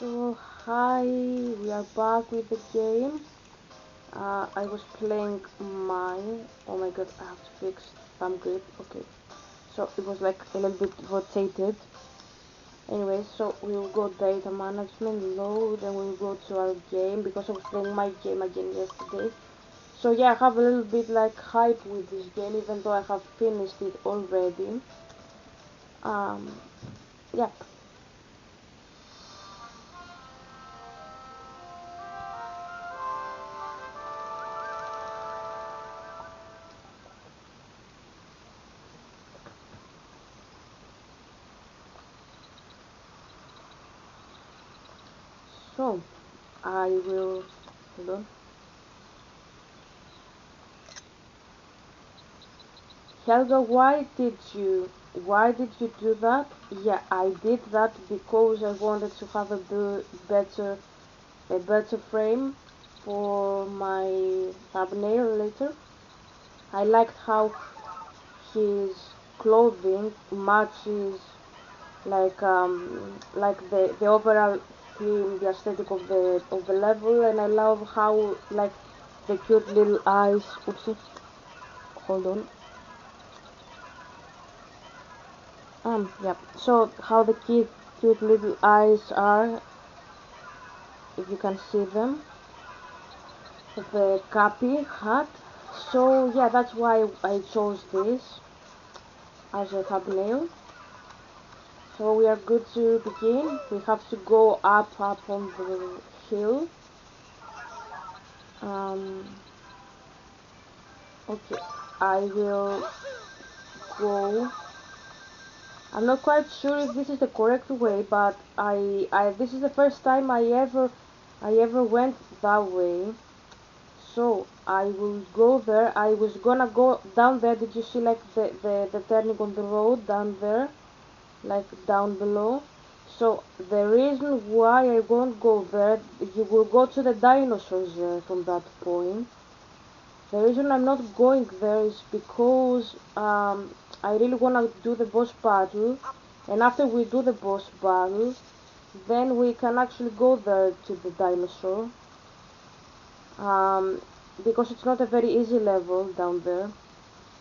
So hi, we are back with the game. I was playing mine. Oh my god, I have to fix thumb grip. Okay, so it was like a little bit rotated. Anyway, so we will go data management, load, and we will go to our game because I was playing my game again yesterday. So yeah, I have a little bit like hype with this game, even though I have finished it already. Um, yeah. So I will hold on. Helga, why did you do that? Yeah, I did that because I wanted to have a better frame for my thumbnail later. I liked how his clothing matches like the overall theme, the aesthetic of the level, and I love how like the cute little eyes. Oopsie, hold on. Yeah. So how the cute little eyes are, if you can see them, the cappy hat. So yeah, that's why I chose this as a thumbnail. So we are good to begin. We have to go up on the hill. Um, okay, I will go. I'm not quite sure if this is the correct way, but this is the first time I ever went that way. So I will go there. I was gonna go down there. Did you see like the turning on the road down there, like down below? So the reason why I won't go there, you will go to the dinosaurs from that point. The reason I'm not going there is because I really wanna do the boss battle, and after we do the boss battle, then we can actually go there to the dinosaur. Um, because it's not a very easy level down there.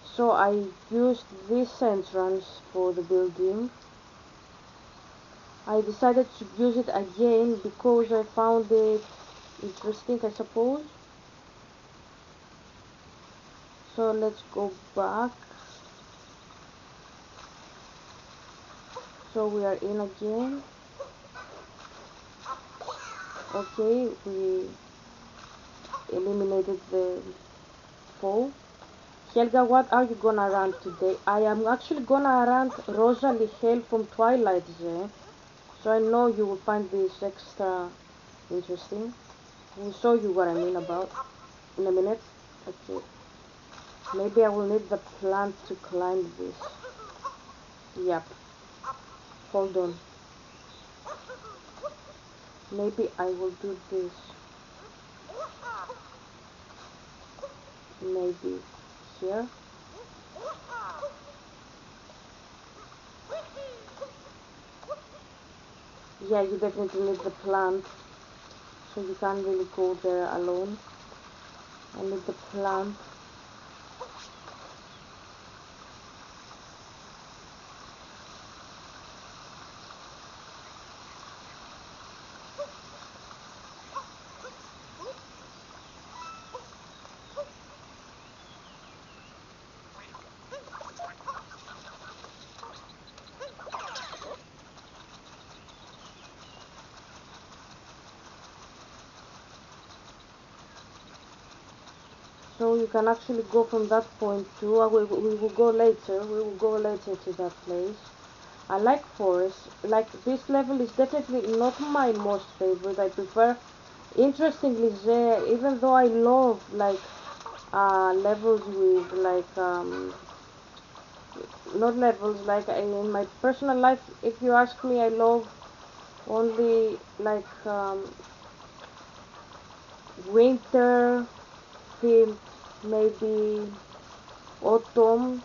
So I used this entrance for the building. I decided to use it again because I found it interesting, I suppose. So let's go back. So we are in again. Okay, we eliminated the foe. Helga, what are you gonna run today? I am actually gonna run Rosalie Hale from Twilight Zone. So I know you will find this extra interesting. We'll show you what I mean about in a minute. Okay. Maybe I will need the plant to climb this. Yep. Hold on. Maybe I will do this. Maybe here. Yeah, you definitely need the plant. So you can't really go there alone. I need the plant. So you can actually go from that point too. We will go later. We will go later to that place. I like forest. Like this level is definitely not my most favorite. I prefer. Interestingly, even though I love like levels with like not levels like in my personal life. If you ask me, I love only like winter themed, maybe autumn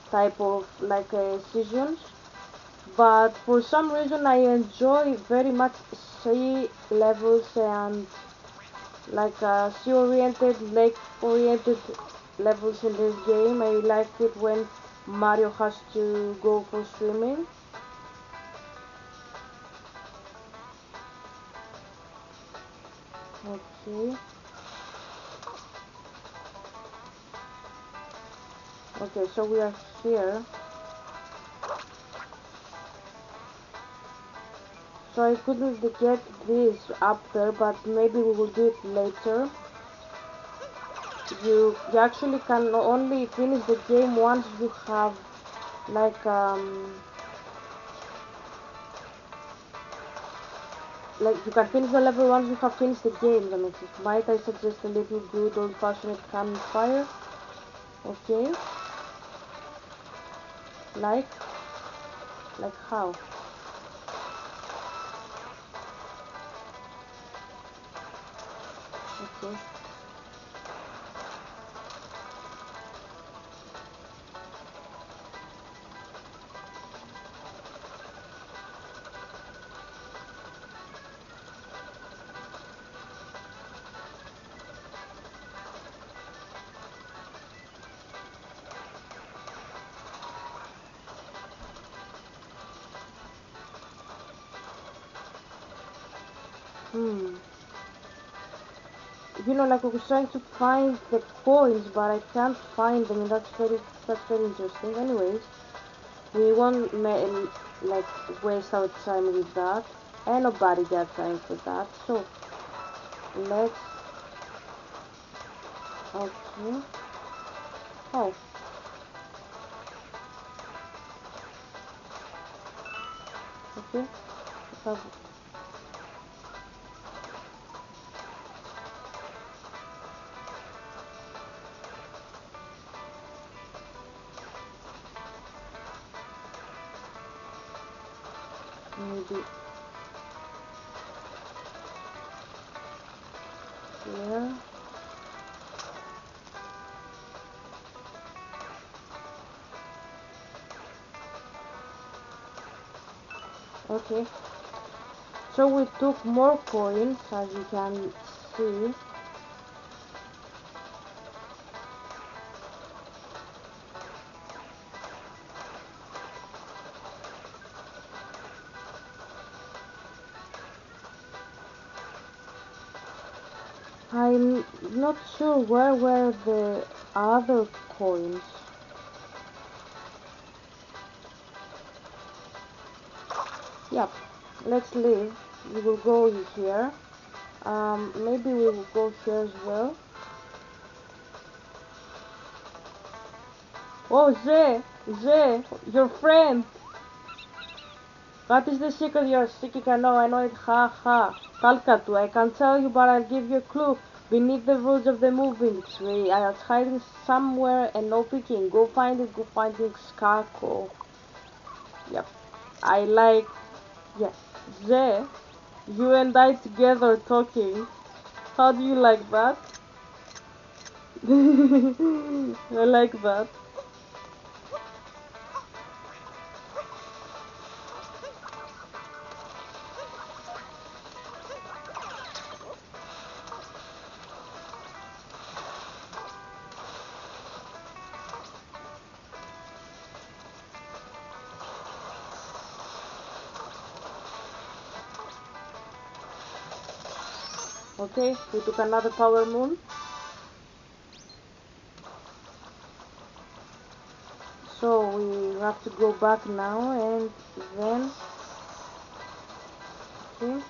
type of like seasons. but for some reason I enjoy very much sea levels and like sea-oriented, lake-oriented levels in this game. I like it when Mario has to go for swimming. Okay. Okay, so we are here. So I couldn't get this up there, but maybe we will do it later. You actually can only finish the game once you have like you can finish the level once you have finished the game. That makes sense. Might I suggest a little good old-fashioned campfire? Okay. Like how? Okay. Hmm. You know, like I was trying to find the coins, but I can't find them. And that's very interesting. Anyways, we won't like waste our time with that, and nobody got time for that. So let's. Okay. Oh. Okay. So, maybe here. Okay. So we took more coins, as you can see. I'm not sure where were the other coins. Yep, let's leave. We will go here. Maybe we will go here as well. Oh, Zé, your friend. What is the secret you're seeking? I know it. Ha ha. Talkatu, I can tell you, but I'll give you a clue. Beneath the roots of the moving tree, I was hiding somewhere and no peeking. Go find it, Skako. Yep. I like, yes, Zé, you and I together talking. How do you like that? I like that. Okay, we took another power moon. So we have to go back now and then, okay,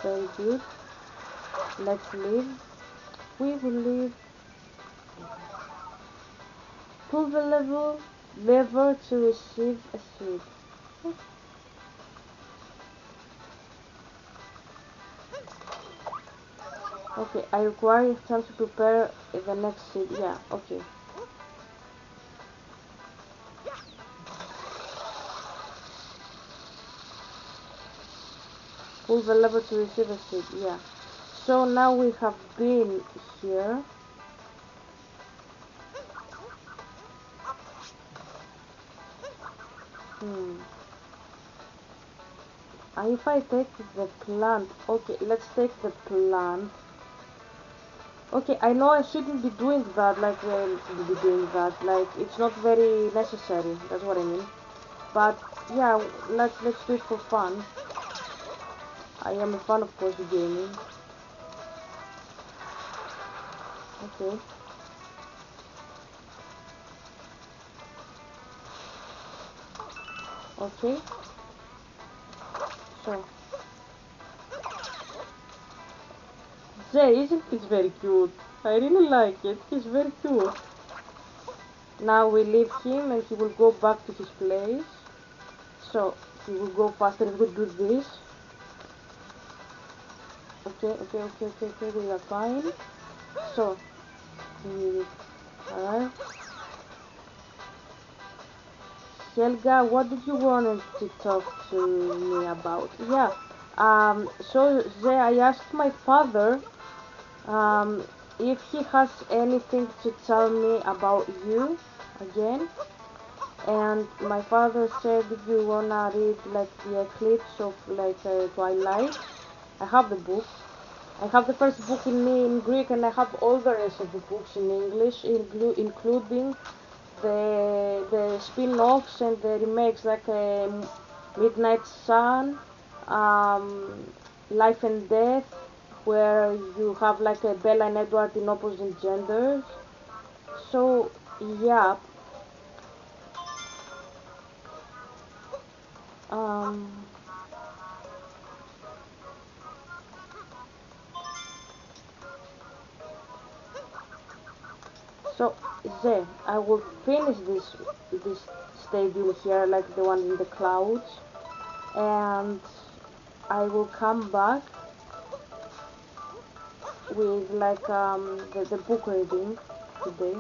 very good. Let's leave. We will leave. Pull the lever to receive a seed. Okay, I require time to prepare the next seed. Yeah, okay. Pull the lever to receive a seed. Yeah. So now we have been here. If I take the plant, okay, let's take the plant. Okay, I know I shouldn't be doing that, like, shouldn't be doing that, like, it's not very necessary, that's what I mean. But, yeah, let's do it for fun. I am a fan of course gaming. Okay. Okay. So, Jay, isn't it very cute? I really like it, he's very cute. Now we leave him and he will go back to his place. So, he will go faster and we do this. Okay, we are fine. So, alright. Helga, what did you want to talk to me about? Yeah, so I asked my father um, if he has anything to tell me about you again. And my father said if you wanna read like the eclipse of like Twilight, I have the book. I have the first book in me in Greek and I have all the rest of the books in English, including the spin-offs and the remakes like Midnight Sun, um, Life and Death, where you have like a Bella and Edward in opposite genders. So yeah, um, so then I will finish this stadium here, like the one in the clouds, and I will come back with like the book reading today.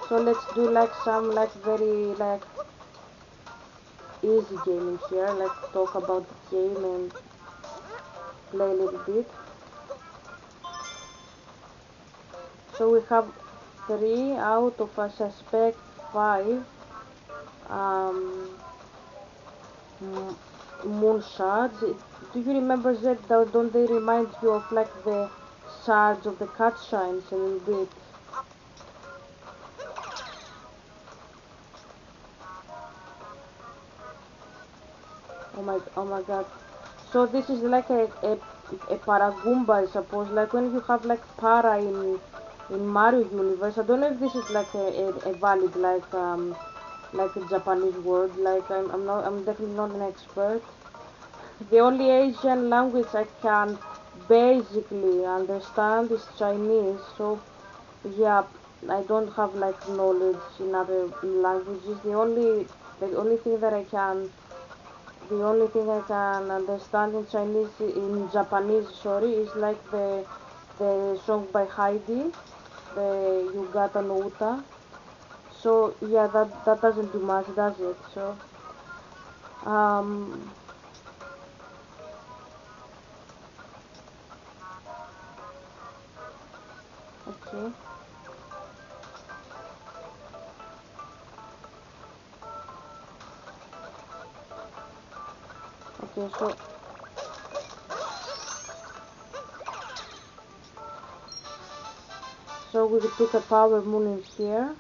So let's do like some like very like easy gaming here. Let's talk about the game and play a little bit. So we have 3 out of I suspect 5 um, moon shards. Do you remember that? Don't they remind you of like the shards of the cat shines a little bit? Oh my god. So this is like a Paragoomba, I suppose. Like when you have like para in Mario universe. I don't know if this is like a valid like a Japanese word. Like I'm definitely not an expert. The only Asian language I can basically understand is Chinese. So yeah, I don't have like knowledge in other languages. The only thing that I can the only thing I can understand in Chinese, in Japanese, sorry, is like the song by Heidi, the Yugata no Uta. So yeah, that doesn't do much, does it? So um, okay, okay. So we took a power moon in here.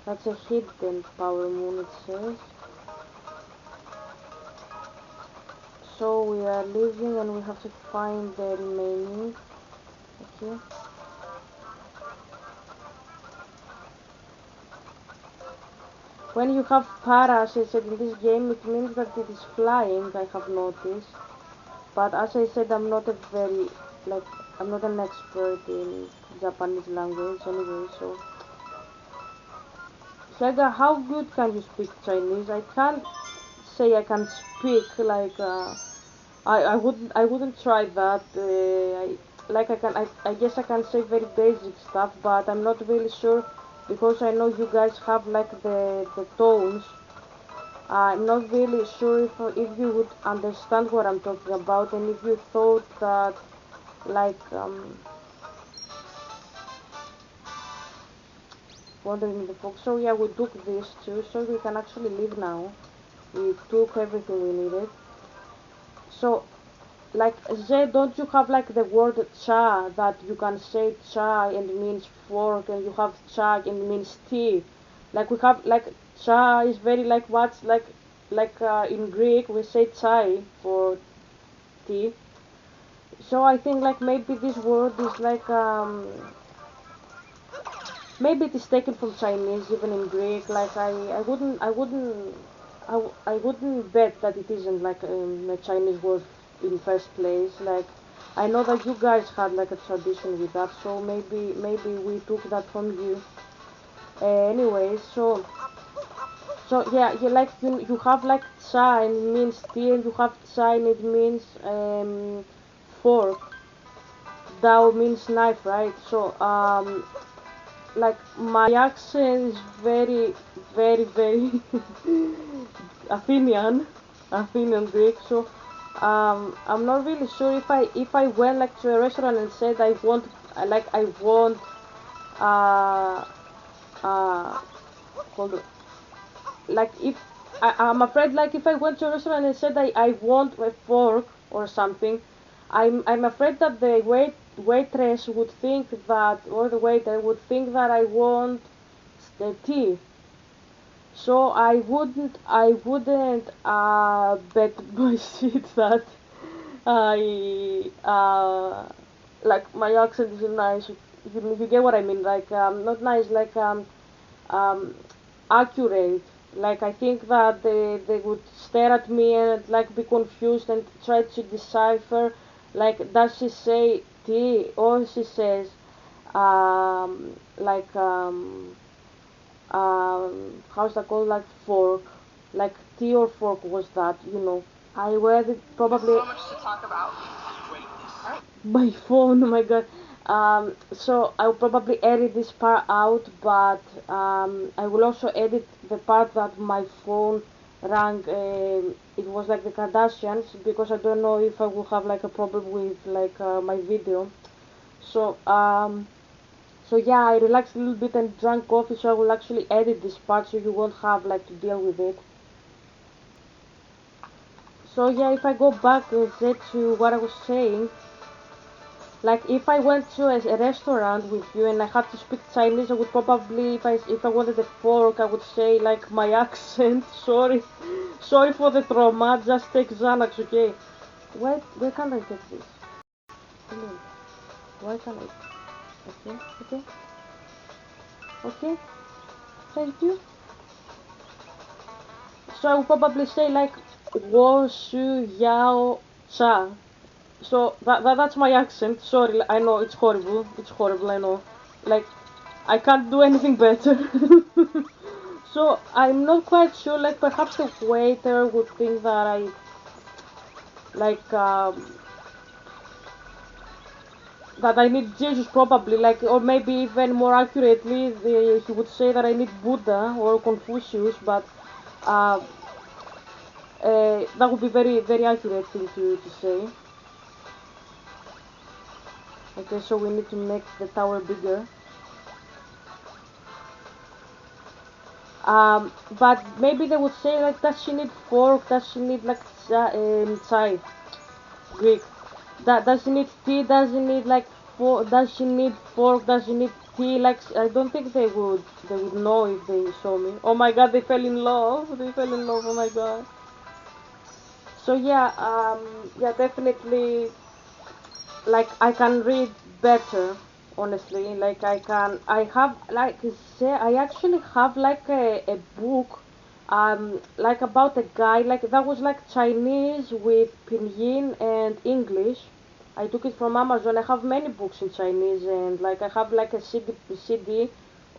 That's a hidden power moon, it says. So we are leaving and we have to find the remaining. Okay. When you have para, as I said, in this game, it means that it is flying, I have noticed. But as I said, like, I'm not an expert in Japanese language anyway, so. Helga, how good can you speak Chinese? I can't say I can speak, like, I wouldn't try that. I guess I can say very basic stuff, but I'm not really sure because I know you guys have like the tones. I'm not really sure if you would understand what I'm talking about and if you thought that like wandering in the fog. So yeah, we took this too, so we can actually leave now. We took everything we needed. So, like, Zay, don't you have like the word cha, that you can say cha and it means fork, and you have cha and it means tea. Like we have like cha is very like what's like in Greek we say chai for tea. So I think like maybe this word is like maybe it is taken from Chinese, even in Greek. Like I wouldn't bet that it isn't like a Chinese word in first place. Like I know that you guys had like a tradition with that, so maybe we took that from you. Anyway, so yeah, you have like cha and it means tea, and you have cha and it means fork. Dao means knife, right? So like my accent is very Athenian, Athenian Greek. So I'm not really sure if I went like to a restaurant and said I want uh uh hold on, like if I'm afraid like if I went to a restaurant and said I want a fork or something, I'm afraid that the waitress would think that, or the waiter would think that I want the tea. So I wouldn't bet my shit that I like my accent is nice. You get what I mean? Like not nice, like um accurate. Like I think that they would stare at me and like be confused and try to decipher. Like does she say tea or she says like how's that called, like fork, like tea or fork was that, you know. I read it probably so much to talk about. My phone, oh my god. So I'll probably edit this part out, but I will also edit the part that my phone rang. It was like the Kardashians, because I don't know if I will have like a problem with like my video. So so yeah, I relaxed a little bit and drank coffee, so I will actually edit this part so you won't have like to deal with it. So yeah, if I go back to what I was saying, like if I went to a restaurant with you and I had to speak Chinese, I would probably, if I wanted a fork, I would say like my accent. Sorry, sorry for the trauma. Just take Xanax, okay? Where can I get this? Come on. Why can't I? Okay, okay, okay. Thank you. So I would probably say like Wo Shu Yao Cha. So that's my accent. Sorry, I know it's horrible. It's horrible. I know. Like I can't do anything better. So I'm not quite sure. Like perhaps the waiter would think that I like that I need Jesus probably. Like, or maybe even more accurately, he would say that I need Buddha or Confucius. But uh, that would be very accurate thing to say. Okay, so we need to make the tower bigger. But maybe they would say like, does she need fork? Does she need like chai, Greek? That does she need tea? Does she need like fork? Does she need fork? Does she need tea? Like I don't think they would know if they saw me. Oh my god, they fell in love. They fell in love. Oh my god. So yeah, yeah, definitely. Like I can read better, honestly. Like I have like say I actually have like a book like about a guy, like that was like Chinese with pinyin and English. I took it from Amazon. I have many books in Chinese, and like I have like a CD.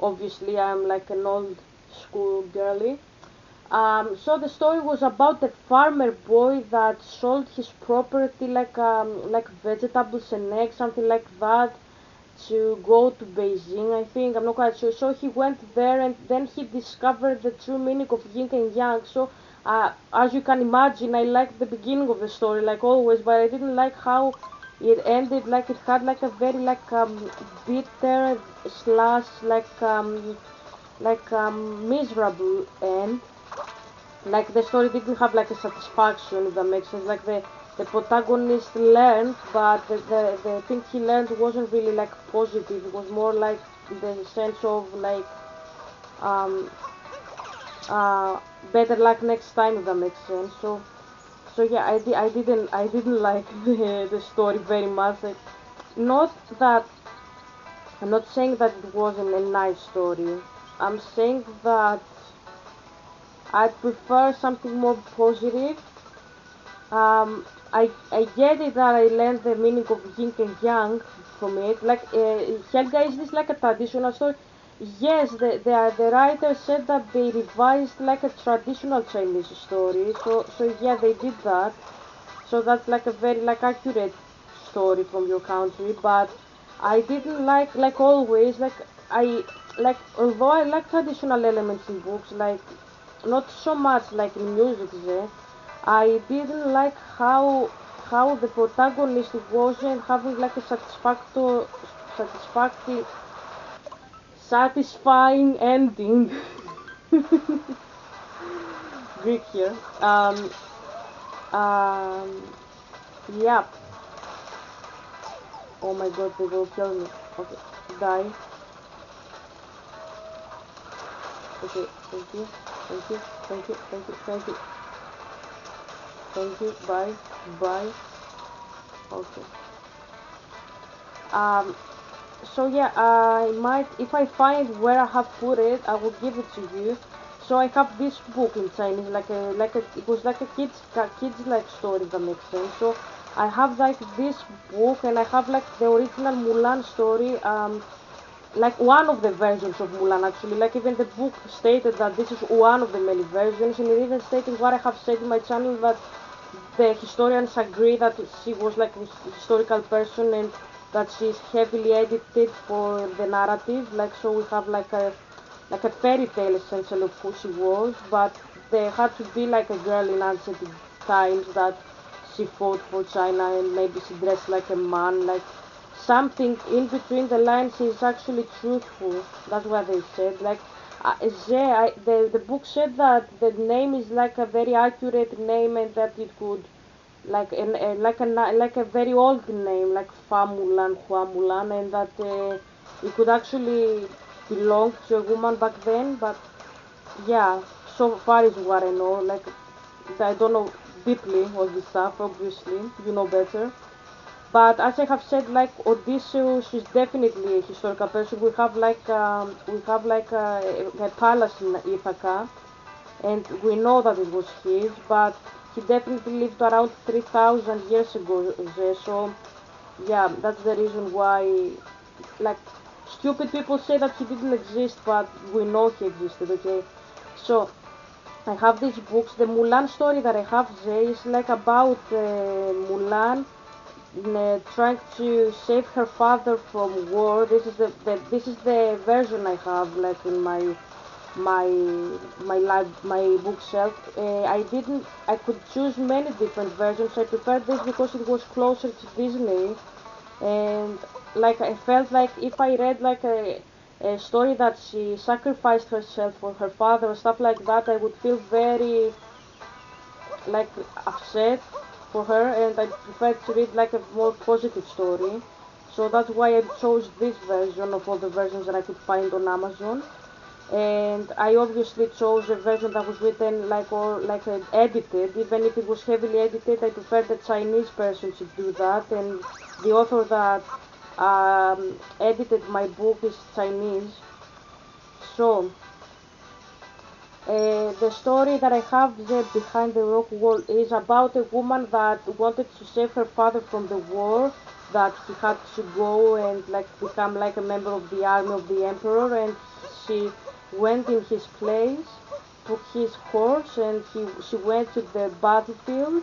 Obviously I'm like an old school girly. So the story was about the farmer boy that sold his property, like vegetables and eggs, something like that, to go to Beijing. I think I'm not quite sure. So he went there, and then he discovered the true meaning of yin and yang. So as you can imagine, I liked the beginning of the story like always, but I didn't like how it ended. Like it had like a very like bitter slash like miserable end. Like the story didn't have like a satisfaction, if that makes sense. Like the protagonist learned, but the thing he learned wasn't really like positive. It was more like the sense of like um uh better luck next time, if that makes sense. So yeah, I didn't like the story very much. Like, not that I'm not saying that it wasn't a nice story. I'm saying that I prefer something more positive. I get it that I learned the meaning of yin and yang from it. Like Helga, is this like a traditional story? Yes, the writer said that they revised like a traditional Chinese story. So yeah, they did that. So that's like a very like accurate story from your country. But I didn't like always I like although I like traditional elements in books, like not so much like in music there. I didn't like how the protagonist wasn't having like a satisfactory satisfying ending. Greek here. Um yeah. Oh my god, they will kill me. Okay, die. Okay, thank you, thank you, thank you, thank you, thank you, thank you. Bye, bye. Okay. Um. So yeah, I might, if I find where I have put it, I will give it to you. So I have this book in Chinese, it was like a kids like story, if that makes sense. So I have like this book, and I have like the original Mulan story. Like one of the versions of Mulan actually. Like even the book stated that this is one of the many versions, and it even stated what I have said in my channel, that the historians agree that she was like a historical person, and that she's heavily edited for the narrative. Like so we have like a fairy tale essentially of who she was, but there had to be like a girl in ancient times that she fought for China, and maybe she dressed like a man, like something in between the lines is actually truthful. That's what they said. Like the book said that the name is like a very accurate name, and that it could like a very old name, like Fa Mulan, Hua Mulan, and that it could actually belong to a woman back then. But yeah, so far is what I know. Like I don't know deeply all this stuff. Obviously, you know better. But as I have said, like Odysseus is definitely a historical person. We have like a palace in Ithaca, and we know that it was his. But he definitely lived around 3,000 years ago there. So yeah, that's the reason why. Like stupid people say that he didn't exist, but we know he existed. Okay, so I have these books. The Mulan story that I have there is like about Mulan trying to save her father from war. This is the version I have like in my my bookshelf. I could choose many different versions. I preferred this because it was closer to Disney, and like I felt like if I read like a story that she sacrificed herself for her father or stuff like that, I would feel very like upset for her, and I prefer to read like a more positive story. So that's why I chose this version of all the versions that I could find on Amazon. And I obviously chose a version that was written edited. Even if it was heavily edited, I prefer the Chinese person to do that. And the author that edited my book is Chinese. So the story that I have there behind the rock wall is about a woman that wanted to save her father from the war, that he had to go and like become like a member of the army of the emperor, and she went in his place, took his horse, and she went to the battlefield,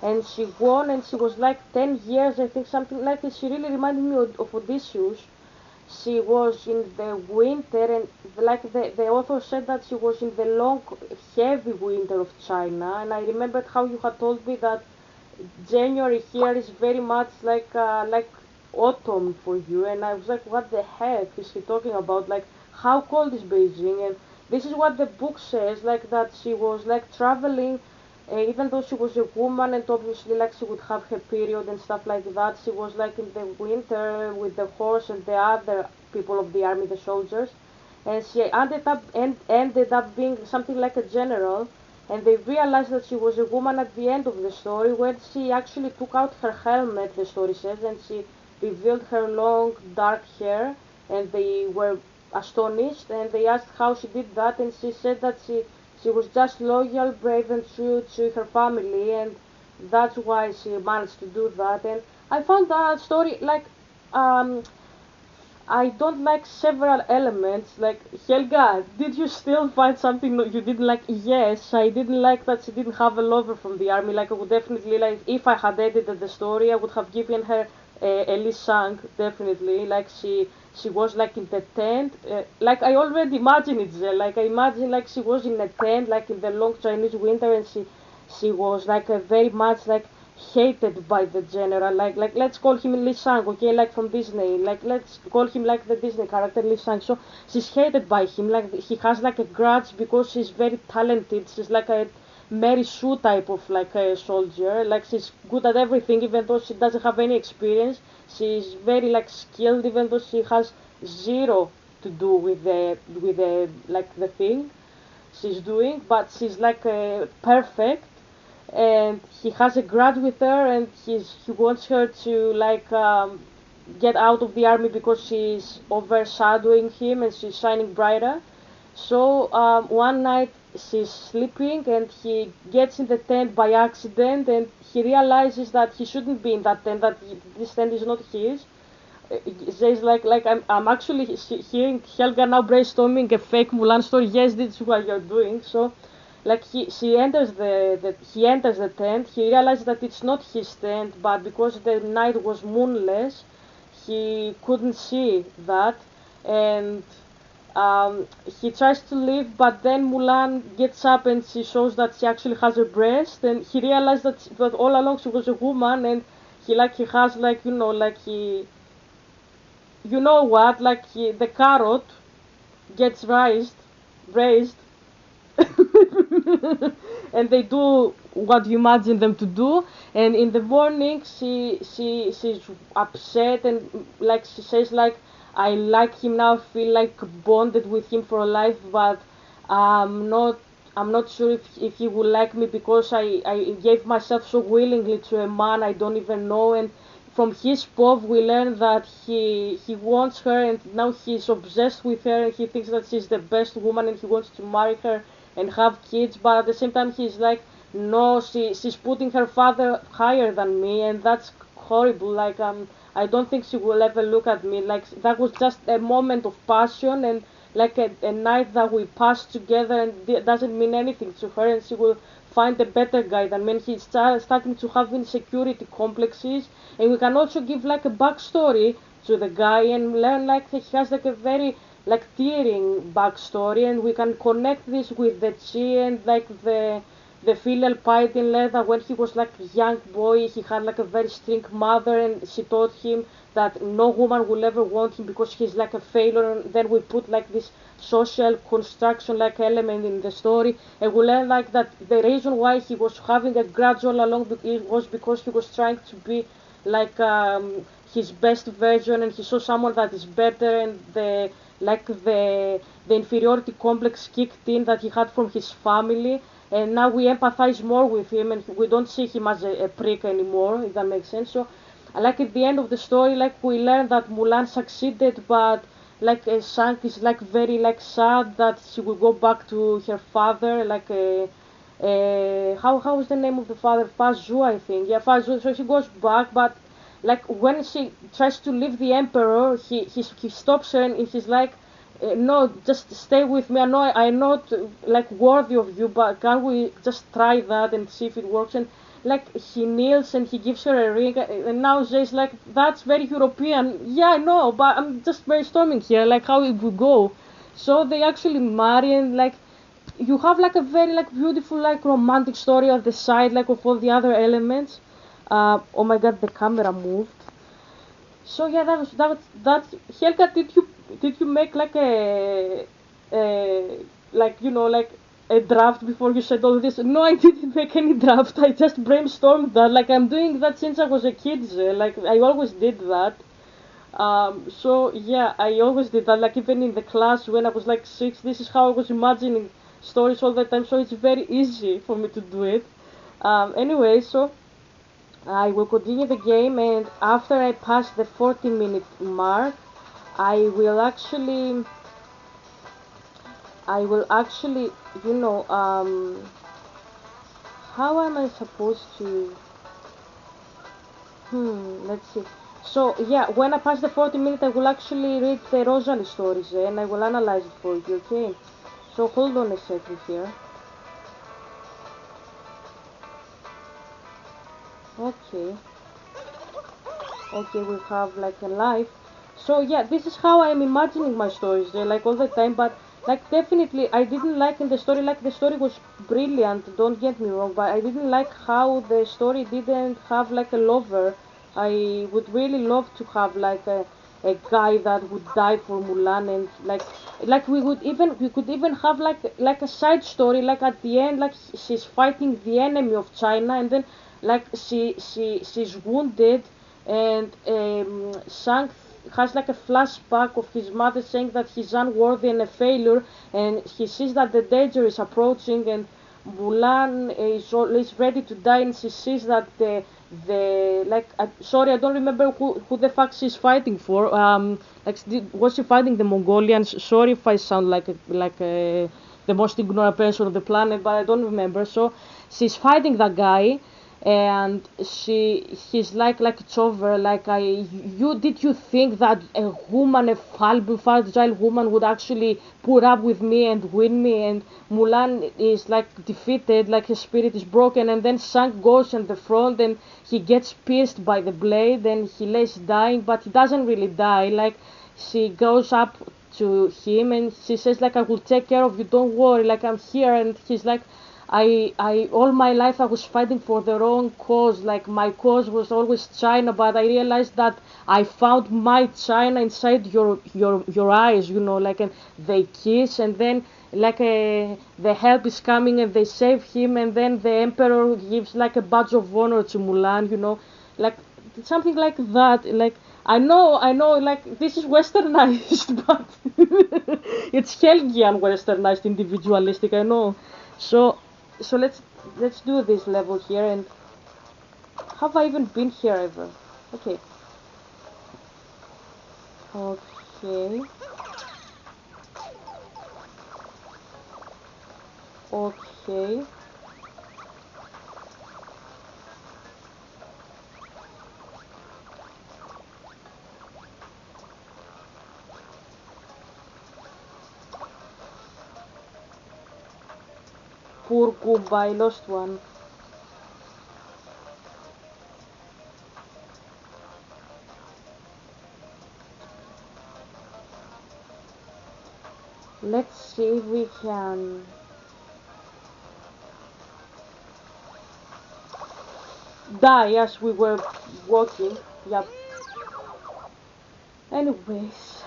and she won, and she was like 10 years, I think, something like this. She really reminded me of Odysseus. She was in the winter, and like the author said that she was in the long heavy winter of China, and I remembered how you had told me that January here is very much like autumn for you, and I was like, what the heck is he talking about? Like how cold is Beijing, and this is what the book says, like that she was like traveling, even though she was a woman and obviously like she would have her period and stuff like that. She was like in the winter with the horse and the other people of the army, the soldiers, and she ended up being something like a general. And they realized that she was a woman at the end of the story when she actually took out her helmet, the story says, and she revealed her long dark hair, and they were astonished and they asked how she did that, and she said that she was just loyal, brave and true to her family, and that's why she managed to do that. And I found that story like um I don't like several elements. Like, Helga, did you still find something you didn't like? Yes, I didn't like that she didn't have a lover from the army. Like, I would definitely, like, if I had edited the story, I would have given her a Lee Sang, definitely. Like, she was, like, in the tent. Like, I already imagine it there. Like, I imagine, like, she was in a tent, like, in the long Chinese winter, and she was, like, a very much, like, hated by the general, like let's call him Lee Sang, okay, like from Disney, like let's call him like the Disney character Lee Sang. So she's hated by him, like he has like a grudge because she's very talented. She's like a Mary Sue type of like a soldier, like she's good at everything even though she doesn't have any experience. She's very like skilled even though she has zero to do with the like the thing she's doing, but she's like perfect, and he has a grudge with her, and he wants her to like get out of the army because she's overshadowing him and she's shining brighter. So one night she's sleeping and he gets in the tent by accident, and he realizes that he shouldn't be in that tent, that this tent is not his. Says like I'm actually hearing Helga now brainstorming a fake Mulan story. Yes, this is what you're doing. So like he enters the tent. He realizes that it's not his tent, but because the night was moonless, he couldn't see that, and he tries to leave, but then Mulan gets up and she shows that she actually has a breast, and he realized that all along she was a woman, and he has like like he you know what like the carrot gets raised and they do what you imagine them to do, and in the morning she's upset, and like she says like I like him now, feel like bonded with him for life, but i'm not I'm not sure if he will like me because I gave myself so willingly to a man I don't even know. And from his pov we learn that he wants her, and now he's obsessed with her, and he thinks that she's the best woman and he wants to marry her and have kids, but at the same time he's like no, she's putting her father higher than me, and that's horrible. Like I don't think she will ever look at me. Like that was just a moment of passion, and like a night that we passed together, and it doesn't mean anything to her, and she will find a better guy than me. And he's starting to have insecurity complexes, and we can also give like a backstory to the guy and learn like he has like a very like tearing backstory, and we can connect this with the chi and like the filial piety in that when he was like a young boy he had like a very strict mother, and she taught him that no woman will ever want him because he's like a failure, and then we put like this social construction like element in the story, and we learn like that the reason why he was having a grudge all along was because he was trying to be like his best version, and he saw someone that is better, and the inferiority complex kicked in that he had from his family, and now we empathize more with him, and we don't see him as a prick anymore, if that makes sense. So like at the end of the story, like we learn that Mulan succeeded, but like Shang is like very like sad that she will go back to her father, like how is the name of the father? Fa Zhu, I think. Yeah, Fa Zhu. So she goes back, but like when she tries to leave the emperor, he stops her, and he's like, no, just stay with me. I know I'm not like worthy of you, but can we just try that and see if it works? And like he kneels and he gives her a ring, and now Jay's like, that's very European. Yeah, I know, but I'm just brainstorming here, like how it would go. So they actually marry, and like you have like a very like beautiful like romantic story at the side like of all the other elements. Oh my god, the camera moved. So yeah, that Helga, did you make like a like like a draft before you said all this? No, I didn't make any draft. I just brainstormed that. Like I'm doing that since I was a kid. Like I always did that. So yeah, I always did that. Like even in the class when I was like 6, this is how I was imagining stories all the time. So it's very easy for me to do it. Anyway, so I will continue the game, and after I pass the 40-minute mark, I will actually, I will actually, you know, how am I supposed to? Let's see. So yeah, when I pass the 40 minutes, I will actually read the Rosalie stories, and I will analyze it for you. Okay. So hold on a second here. Okay. Okay, we have like a life. So yeah, this is how I'm imagining my stories, like all the time. But like definitely, I didn't like in the story. Like the story was brilliant. Don't get me wrong, but I didn't like how the story didn't have like a lover. I would really love to have like a guy that would die for Mulan, and like we could even have like a side story, like at the end, like she's fighting the enemy of China, and then like she's wounded, and Shang has like a flashback of his mother saying that he's unworthy and a failure, and he sees that the danger is approaching, and Mulan is ready to die, and she sees that the like sorry, I don't remember who the fuck she's fighting for. Like was she fighting the Mongolians? Sorry if I sound like the most ignorant person on the planet, but I don't remember. So she's fighting that guy, and he's like it's over. Like did you think that a woman, a fallible fragile woman, would actually put up with me and win me? And Mulan is like defeated, like his spirit is broken, and then Shang goes in the front, and he gets pierced by the blade, and he lays dying, but he doesn't really die. Like she goes up to him, and she says like, I will take care of you, don't worry, like I'm here. And he's like, all my life I was fighting for the wrong cause. Like my cause was always China, but I realized that I found my China inside your eyes, like, and they kiss, and then like the help is coming, and they save him, and then the emperor gives like a badge of honor to Mulan, like something like that. Like I know, like this is westernized, but it's Helgian westernized, individualistic. I know. So let's do this level here. And have I even been here ever? Okay. Okay. Okay. Poor goodbye, lost one. Let's see if we can die as we were walking. Yep. Anyways,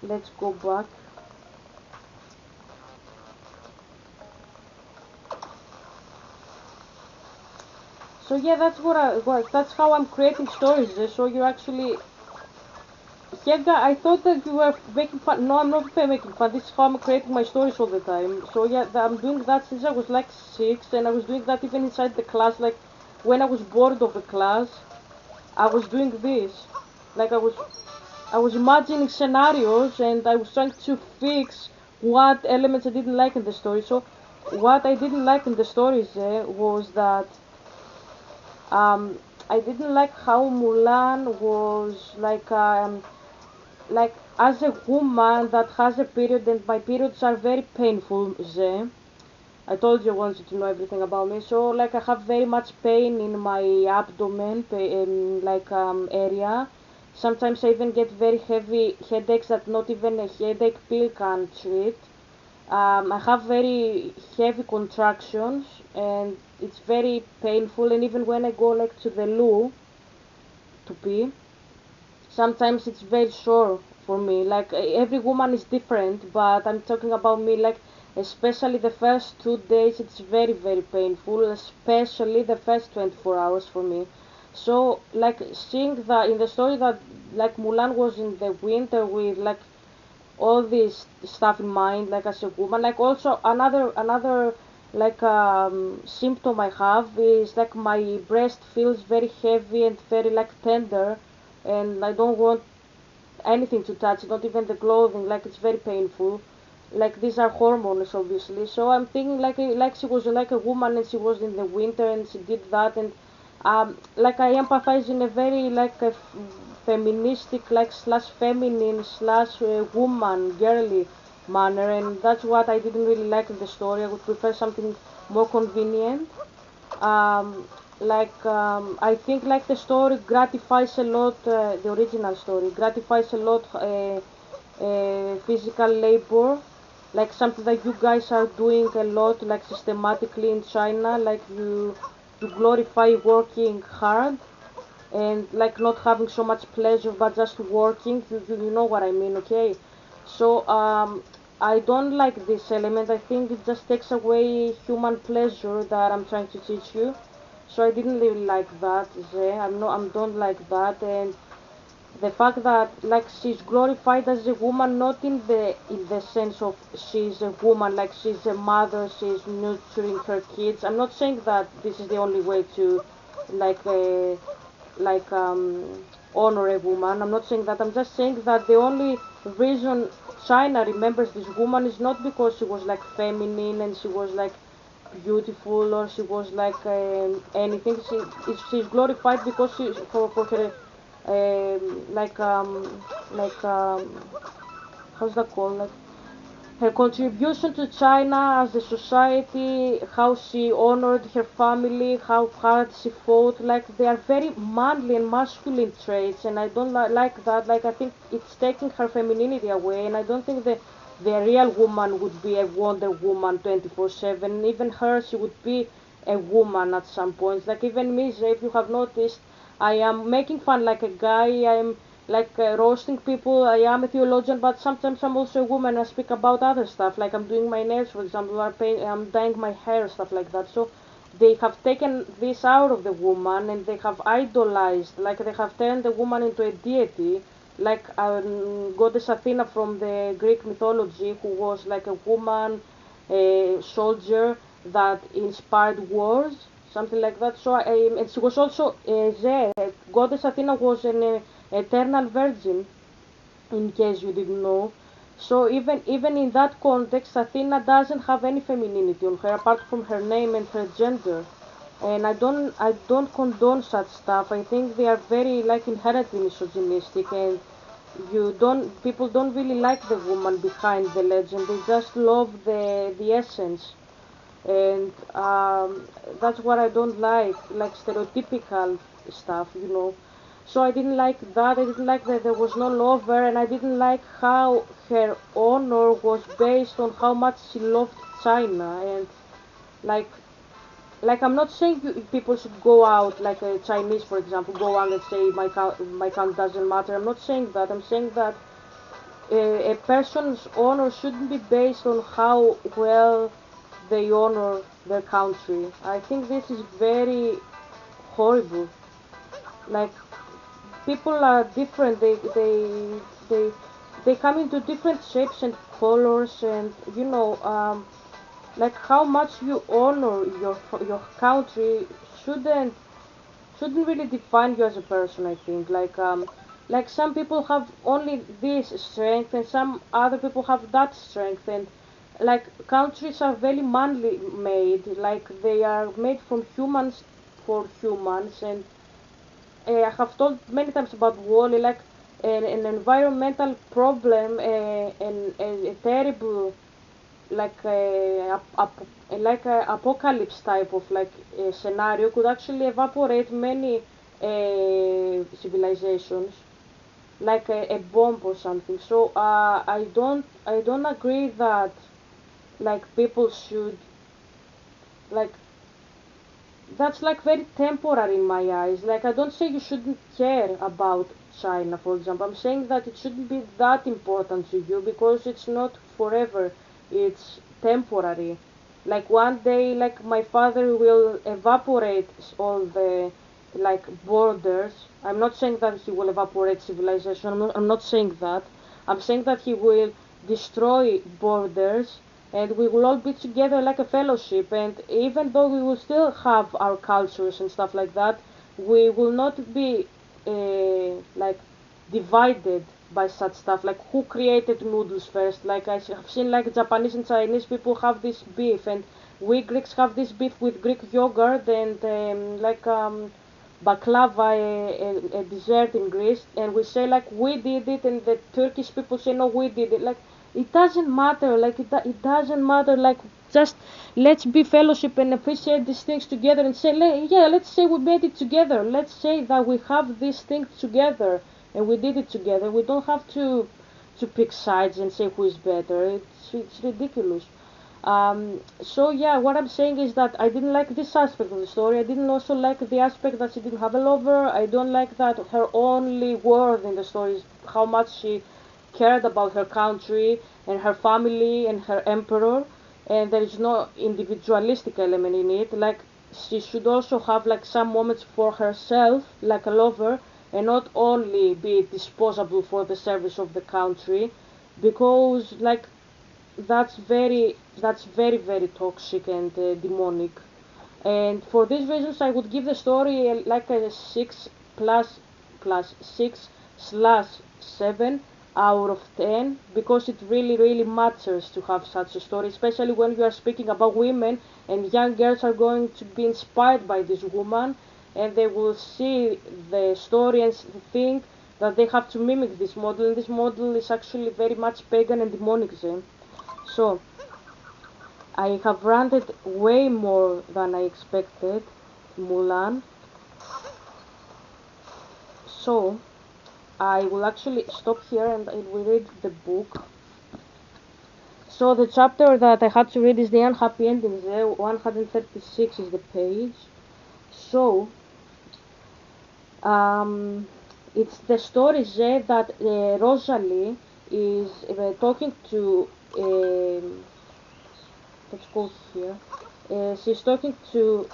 let's go back. So yeah, that's how I'm creating stories. So you're actually, Helga, I thought that you were making fun. No, I'm not making fun. This is how I'm creating my stories all the time. So yeah, I'm doing that since I was like 6, and I was doing that even inside the class. Like when I was bored of the class, I was doing this. Like I was imagining scenarios, and I was trying to fix what elements I didn't like in the story. So what I didn't like in the stories was that um, I didn't like how Mulan was like as a woman that has a period, and my periods are very painful. I told you I wanted to know everything about me. So like I have very much pain in my abdomen, area. Sometimes I even get very heavy headaches that not even a headache pill can treat. I have very heavy contractions, and it's very painful. And even when I go like to the loo, to be. Sometimes it's very sore for me. Like every woman is different, but I'm talking about me. Like especially the first 2 days, it's very very painful. Especially the first 24 hours for me. So like seeing that in the story that like Mulan was in the winter with like all this stuff in mind, like as a woman. Like also another like symptom I have is like my breast feels very heavy and very like tender, and I don't want anything to touch, not even the clothing. Like it's very painful. Like these are hormones, obviously. So I'm thinking like she was like a woman and she was in the winter and she did that, and like I empathize in a very like a feministic like slash feminine slash woman girly manner, and that's what I didn't really like in the story. I would prefer something more convenient. I think like the story gratifies a lot, the original story gratifies a lot physical labor, like something that you guys are doing a lot, like systematically in China, like you glorify working hard and like not having so much pleasure but just working. You know what I mean, okay? So I don't like this element. I think it just takes away human pleasure that I'm trying to teach you. So I didn't really like that. I don't like that, and the fact that like she's glorified as a woman, not in the sense of she's a woman, like she's a mother, she's nurturing her kids. I'm not saying that this is the only way to like like honor a woman. I'm not saying that. I'm just saying that the only reason China remembers this woman is not because she was like feminine and she was like beautiful or she was like anything. She's glorified because for her like how's that called, like her contribution to China as a society, how she honored her family, how hard she fought. Like they are very manly and masculine traits, and I don't like that. Like I think it's taking her femininity away, and I don't think the real woman would be a Wonder Woman 24/7. Even her, she would be a woman at some points. Like even me, if you have noticed, I am making fun like a guy. I'm like roasting people. I am a theologian, but sometimes I'm also a woman. I speak about other stuff, like I'm doing my nails, for example, I'm dyeing my hair, stuff like that. So they have taken this out of the woman and they have idolized, like they have turned the woman into a deity, like goddess Athena from the Greek mythology, who was like a woman, a soldier that inspired wars, something like that. So and she was also goddess Athena was an eternal virgin, in case you didn't know. So even in that context, Athena doesn't have any femininity on her apart from her name and her gender. And I don't condone such stuff. I think they are very like inherently misogynistic, and you don't people don't really like the woman behind the legend. They just love the essence, and that's what I don't like stereotypical stuff, you know. So I didn't like that. I didn't like that there was no lover, and I didn't like how her honor was based on how much she loved China. And like like I'm not saying people should go out like a Chinese, for example, go out and say my count doesn't matter. I'm not saying that. I'm saying that a person's honor shouldn't be based on how well they honor their country. I think this is very horrible. Like people are different. They they come into different shapes and colors, and you know, like how much you honor your country shouldn't shouldn't really define you as a person. I think like some people have only this strength and some other people have that strength, and like countries are very manly made, like they are made from humans for humans. And I have told many times about Wally, like an environmental problem, a terrible like like a apocalypse type of like scenario could actually evaporate many civilizations, like a bomb or something. So I don't agree that like people should like that's like very temporary in my eyes. Like, I don't say you shouldn't care about China, for example. I'm saying that it shouldn't be that important to you because it's not forever. It's temporary. Like one day, like my father will evaporate all the like borders. I'm not saying that he will evaporate civilization. I'm not saying that. I'm saying that he will destroy borders and we will all be together like a fellowship, and even though we will still have our cultures and stuff like that, we will not be like divided by such stuff, like who created noodles first. Like I have seen like Japanese and Chinese people have this beef, and we Greeks have this beef with Greek yogurt and baklava, a dessert in Greece, and we say like we did it, and the Turkish people say no, we did it. Like it doesn't matter. Like it doesn't matter. Like just let's be fellowship and appreciate these things together, and say yeah, let's say we made it together. Let's say that we have these things together and we did it together. We don't have to pick sides and say who is better. It's ridiculous. So yeah, what I'm saying is that I didn't like this aspect of the story. I didn't also like the aspect that she didn't have a lover. I don't like that her only word in the story is how much she cared about her country and her family and her emperor, and there is no individualistic element in it. Like she should also have like some moments for herself, like a lover, and not only be disposable for the service of the country, because like that's very toxic and demonic. And for these reasons I would give the story like a 6 plus 6 slash 7 out of 10, because it really matters to have such a story, especially when you are speaking about women and young girls are going to be inspired by this woman, and they will see the story and think that they have to mimic this model, and this model is actually very much pagan and demonic then. So I have ranted way more than I expected, Mulan. So I will actually stop here and I will read the book. So the chapter that I had to read is the unhappy endings. 136 is the page. So it's the story there that Rosalie is talking to. Let's go here. She's talking to.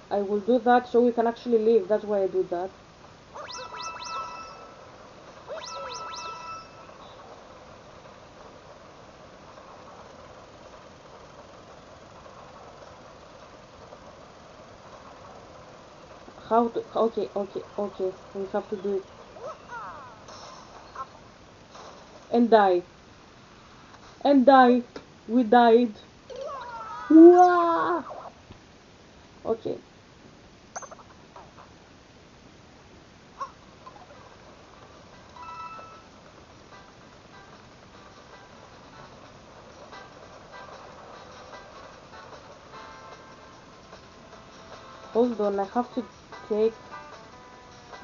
I will do that so we can actually leave. That's why I do that. How to? Okay. We have to do it and die. And die. We died. Wah! Okay. Hold on, I have to take.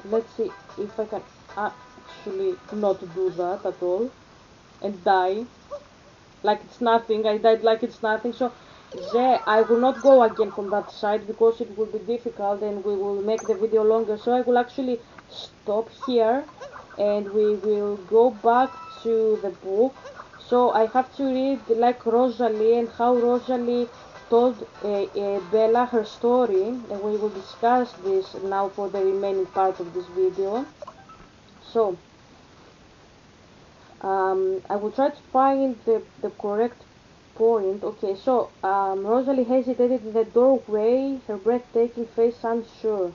Let's see if I can actually not do that at all and die like it's nothing. I died like it's nothing. So there, I will not go again from that side because it will be difficult and we will make the video longer. So I will actually stop here and we will go back to the book. So I have to read like Rosalie and how Rosalie told Bella her story, and we will discuss this now for the remaining part of this video. So I will try to find the correct point. Okay, so Rosalie hesitated in the doorway, her breathtaking face unsure.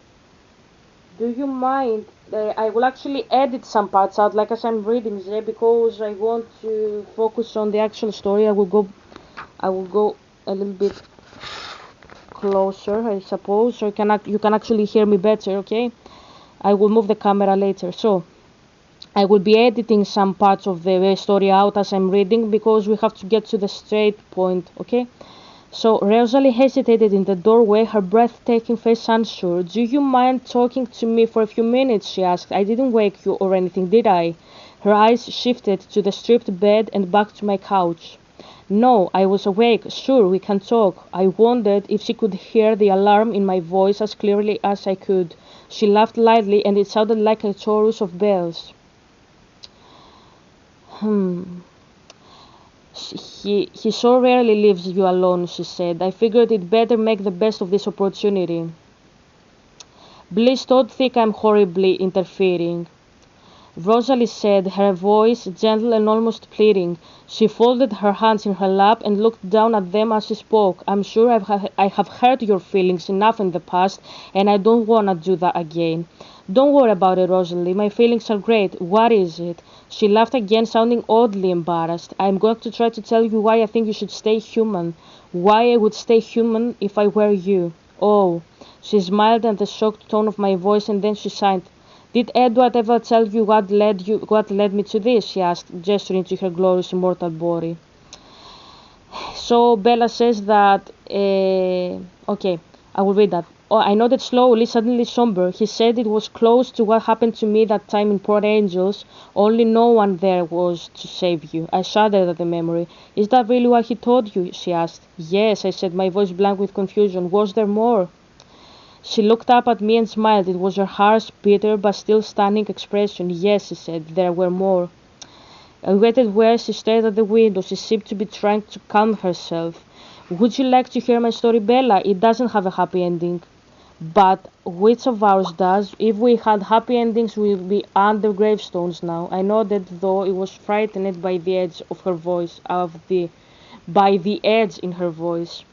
Do you mind? I will actually edit some parts out, like as I'm reading there, because I want to focus on the actual story. I will go a little bit closer, I suppose, so you can actually hear me better. Okay, I will move the camera later. So I will be editing some parts of the story out as I'm reading because we have to get to the straight point. Okay. So Rosalie hesitated in the doorway, her breathtaking face unsure. Do you mind talking to me for a few minutes? She asked. I didn't wake you or anything, did I? Her eyes shifted to the stripped bed and back to my couch. No, I was awake. Sure, we can talk. I wondered if she could hear the alarm in my voice as clearly as I could. She laughed lightly, and it sounded like a chorus of bells. He so rarely leaves you alone, she said. I figured it better make the best of this opportunity. Please don't think I'm horribly interfering, Rosalie said, her voice gentle and almost pleading. She folded her hands in her lap and looked down at them as she spoke. I'm sure I have hurt your feelings enough in the past, and I don't want to do that again. Don't worry about it, Rosalie. My feelings are great. What is it? She laughed again, sounding oddly embarrassed. I'm going to try to tell you why I think you should stay human. Why I would stay human if I were you. Oh. She smiled at the shocked tone of my voice, and then she sighed. Did Edward ever tell you what led me to this? She asked, gesturing to her glorious immortal body. So Bella says that, okay, I will read that. Oh, I nodded slowly, suddenly somber. He said it was close to what happened to me that time in Port Angels, only no one there was to save you. I shuddered at the memory. Is that really what he told you? She asked. Yes, I said, my voice blank with confusion. Was there more? She looked up at me and smiled. It was her harsh, bitter, but still stunning expression. Yes, she said, there were more. I waited where she stared at the window. She seemed to be trying to calm herself. Would you like to hear my story, Bella? It doesn't have a happy ending. But which of ours does? If we had happy endings, we would be under gravestones now. I nodded, though it was frightened by the edge of her voice, by the edge in her voice.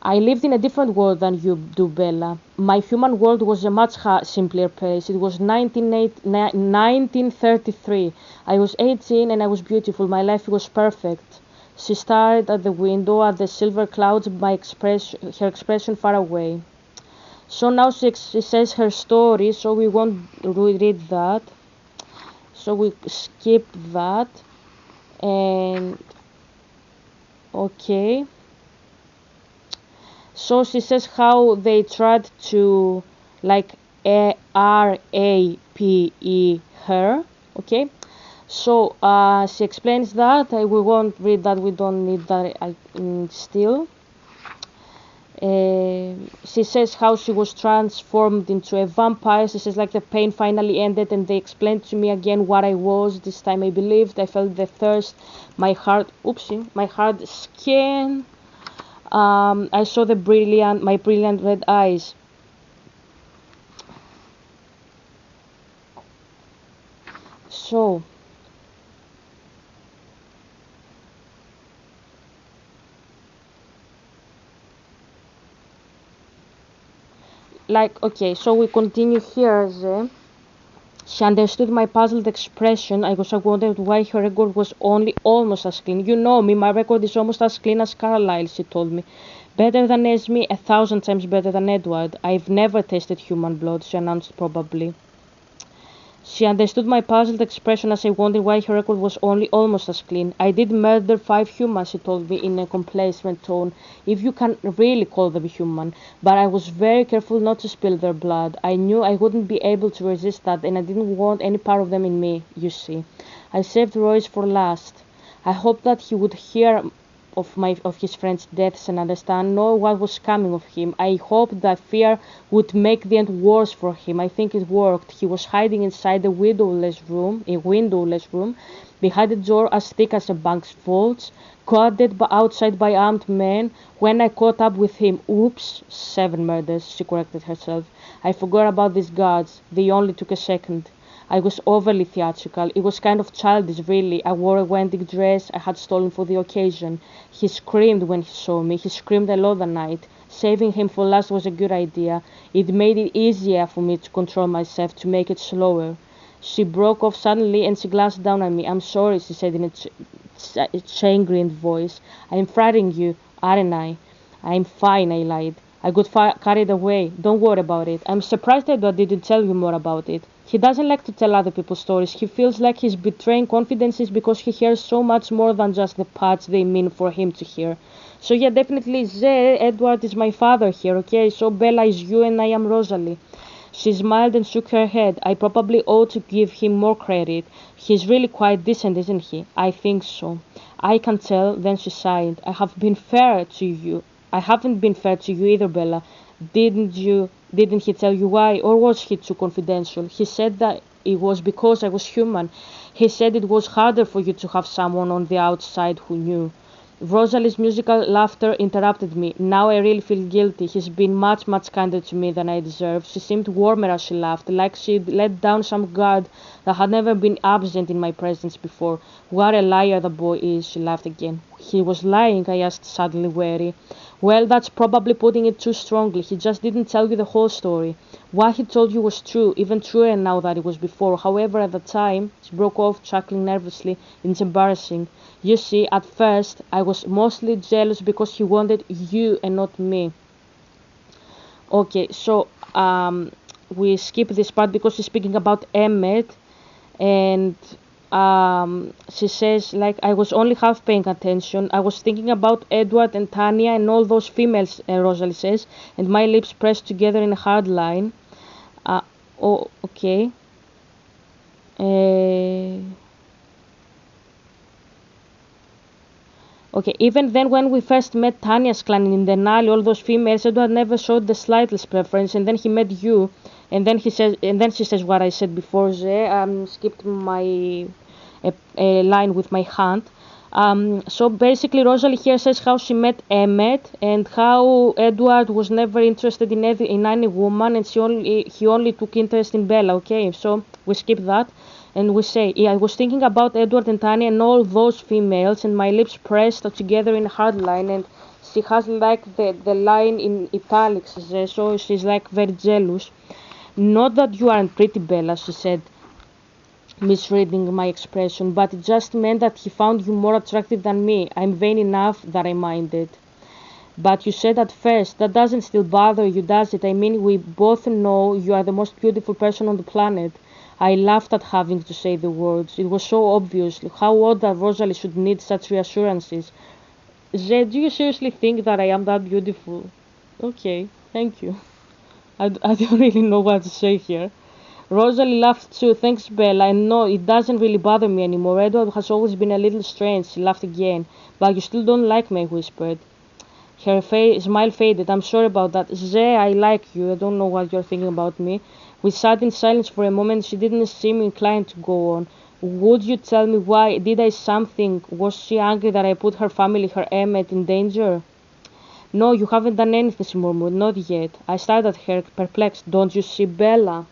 I lived in a different world than you do, Bella. My human world was a much simpler place. It was 1933. I was 18 and I was beautiful. My life was perfect. She stared at the window, at the silver clouds, her expression far away. So now she says her story, so we won't read that. So we skip that. And okay. So she says how they tried to like rape her, okay? So she explains that. We won't read that. We don't need that still. She says how she was transformed into a vampire. She says like the pain finally ended and they explained to me again what I was. This time I believed. I felt the thirst. My heart skin. I saw my brilliant red eyes. So, okay, so we continue here. She understood my puzzled expression. I was wondering why her record was only almost as clean. You know me, my record is almost as clean as Carlisle, she told me. Better than Esme, 1,000 times better than Edward. I've never tasted human blood, she announced probably. She understood my puzzled expression as I wondered why her record was only almost as clean. I did murder 5 humans, she told me in a complacent tone, if you can really call them human. But I was very careful not to spill their blood. I knew I wouldn't be able to resist that, and I didn't want any part of them in me, you see. I saved Royce for last. I hoped that he would hear of his friend's deaths and know what was coming of him. I hoped that fear would make the end worse for him. I think it worked. He was hiding inside a windowless room, behind a door as thick as a bank's vaults, guarded outside by armed men. When I caught up with him, oops, 7 murders, she corrected herself. I forgot about these guards. They only took a second. I was overly theatrical. It was kind of childish, really. I wore a wedding dress I had stolen for the occasion. He screamed when he saw me. He screamed a lot that night. Saving him for last was a good idea. It made it easier for me to control myself, to make it slower. She broke off suddenly and she glanced down at me. I'm sorry, she said in a chagrined voice. I'm frightening you, aren't I? I'm fine, I lied. I got carried away. Don't worry about it. I'm surprised Edward didn't tell you more about it. He doesn't like to tell other people's stories. He feels like he's betraying confidences because he hears so much more than just the parts they mean for him to hear. So yeah, definitely Edward is my father here, okay? So Bella is you and I am Rosalie. She smiled and shook her head. I probably ought to give him more credit. He's really quite decent, isn't he? I think so. I can tell. Then she sighed. I have been fair to you. I haven't been fair to you either, Bella. Didn't he tell you why? Or was he too confidential? He said that it was because I was human. He said it was harder for you to have someone on the outside who knew. Rosalie's musical laughter interrupted me. Now I really feel guilty. He's been much, much kinder to me than I deserve. She seemed warmer as she laughed, like she'd let down some guard that had never been absent in my presence before. What a liar the boy is, she laughed again. He was lying, I asked, suddenly wary. Well, that's probably putting it too strongly. He just didn't tell you the whole story. What he told you was true, even truer now than it was before. However, at the time, she broke off, chuckling nervously. It's embarrassing. You see, at first, I was mostly jealous because he wanted you and not me. Okay, so we skip this part because she's speaking about Emmett, and she says, like, I was only half paying attention. I was thinking about Edward and Tanya and all those females, Rosalie says, and my lips pressed together in a hard line. Uh, oh, okay. Uh, Okay, even then, when we first met Tanya's clan in Denali, all those females, Edward never showed the slightest preference, and then he met you, and then she says what I said before. Skipped my a line with my hand. So basically, Rosalie here says how she met Emmett and how Edward was never interested in any woman, and he only took interest in Bella. Okay, so we skip that. And we say, yeah, I was thinking about Edward and Tanya and all those females, and my lips pressed together in a hard line. And she has like the line in italics, so she's like very jealous. Not that you aren't pretty, Bella, she said, misreading my expression, but it just meant that he found you more attractive than me. I'm vain enough that I minded. But you said at first, that doesn't still bother you, does it? I mean, we both know you are the most beautiful person on the planet. I laughed at having to say the words. It was so obvious. How odd that Rosalie should need such reassurances. Zed, do you seriously think that I am that beautiful? Okay, thank you. I don't really know what to say here. Rosalie laughed too. Thanks, Bella. And no, it doesn't really bother me anymore. Edward has always been a little strange. She laughed again. But you still don't like me, I whispered. Her smile faded. I'm sorry about that. Zé, I like you. I don't know what you're thinking about me. We sat in silence for a moment. She didn't seem inclined to go on. Would you tell me why? Did I something? Was she angry that I put her family, her Emmett, in danger? No, you haven't done anything, she murmured. Not yet. I stared at her, perplexed. Don't you see, Bella?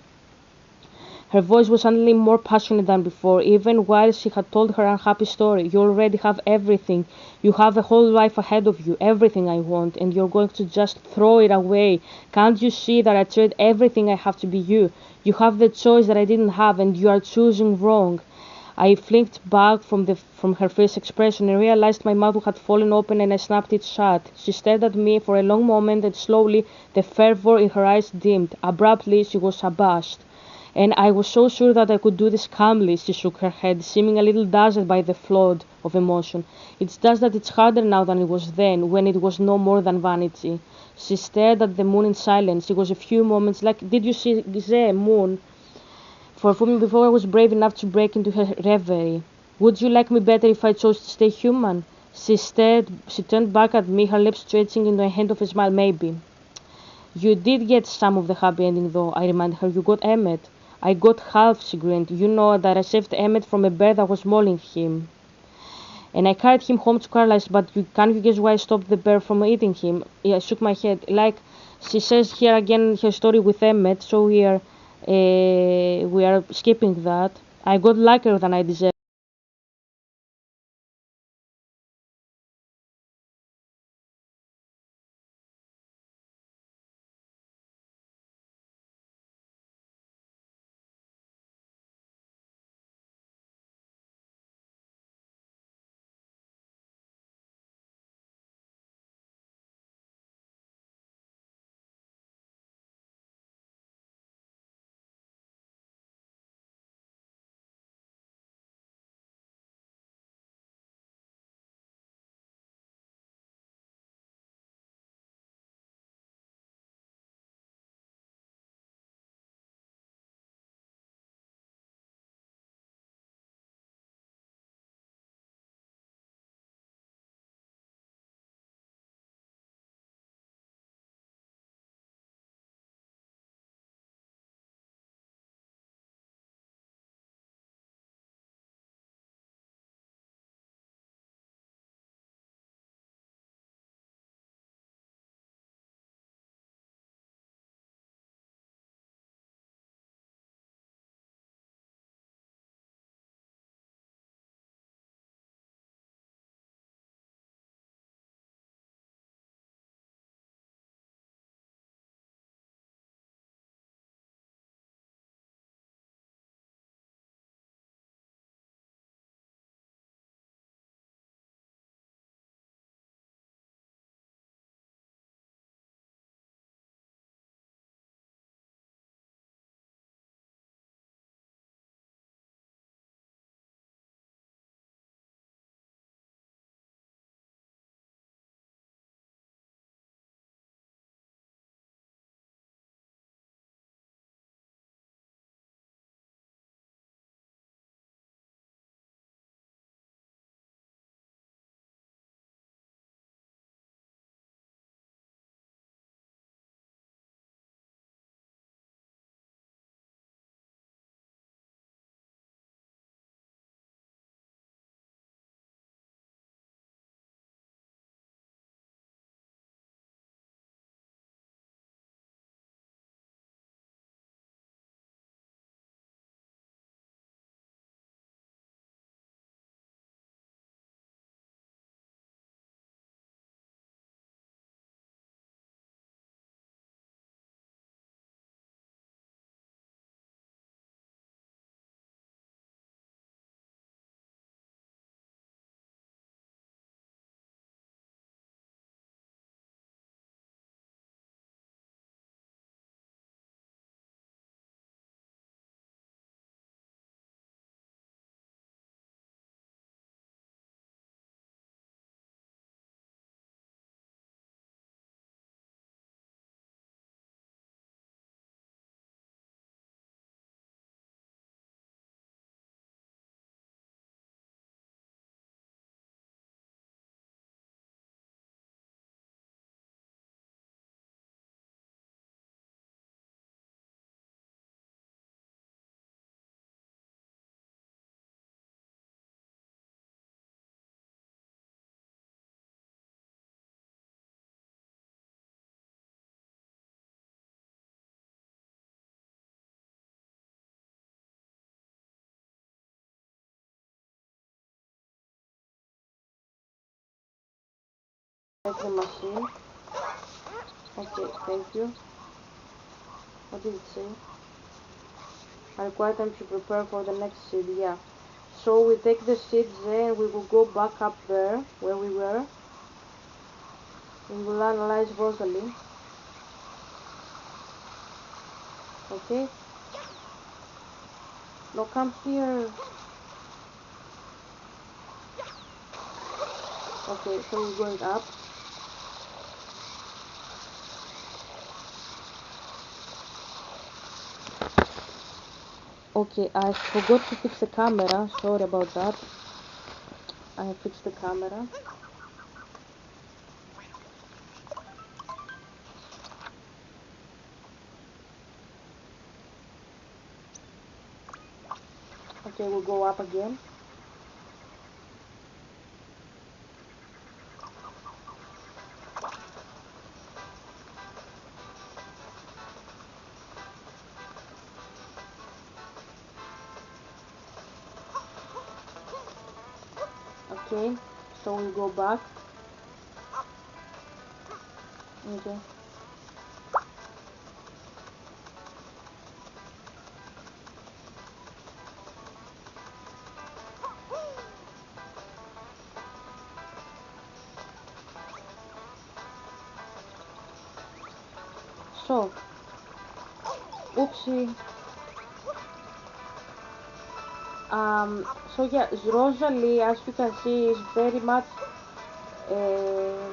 Her voice was suddenly more passionate than before, even while she had told her unhappy story. You already have everything. You have a whole life ahead of you, everything I want, and you're going to just throw it away. Can't you see that I trade everything I have to be you? You have the choice that I didn't have, and you are choosing wrong. I flicked back from her face expression and realized my mouth had fallen open and I snapped it shut. She stared at me for a long moment and slowly the fervor in her eyes dimmed. Abruptly she was abashed. And I was so sure that I could do this calmly, she shook her head, seeming a little dazzled by the flood of emotion. It's just that it's harder now than it was then, when it was no more than vanity. She stared at the moon in silence. It was a few moments like, did you see the moon? For me before I was brave enough to break into her reverie. Would you like me better if I chose to stay human? She turned back at me, her lips stretching into a hint of a smile, maybe. You did get some of the happy ending though, I reminded her. You got Emmett. I got half, she grinned. You know that I saved Emmett from a bear that was mauling him. And I carried him home to Carlisle, but can you guess why I stopped the bear from eating him? I shook my head. Like, she says here again her story with Emmett, so we are skipping that. I got luckier than I deserved. Like the machine. Okay, thank you. What did it say? I require time to prepare for the next seed, yeah. So we take the seeds there and we will go back up there where we were. We will analyze Rosalie. Okay? No, come here. Okay, so we're going up. Okay, I forgot to fix the camera. Sorry about that. I fixed the camera. Okay, we'll go up again. Okay, so we'll go back. Okay. So, oopsie. So yeah, Rosalie, as you can see, is very much uh,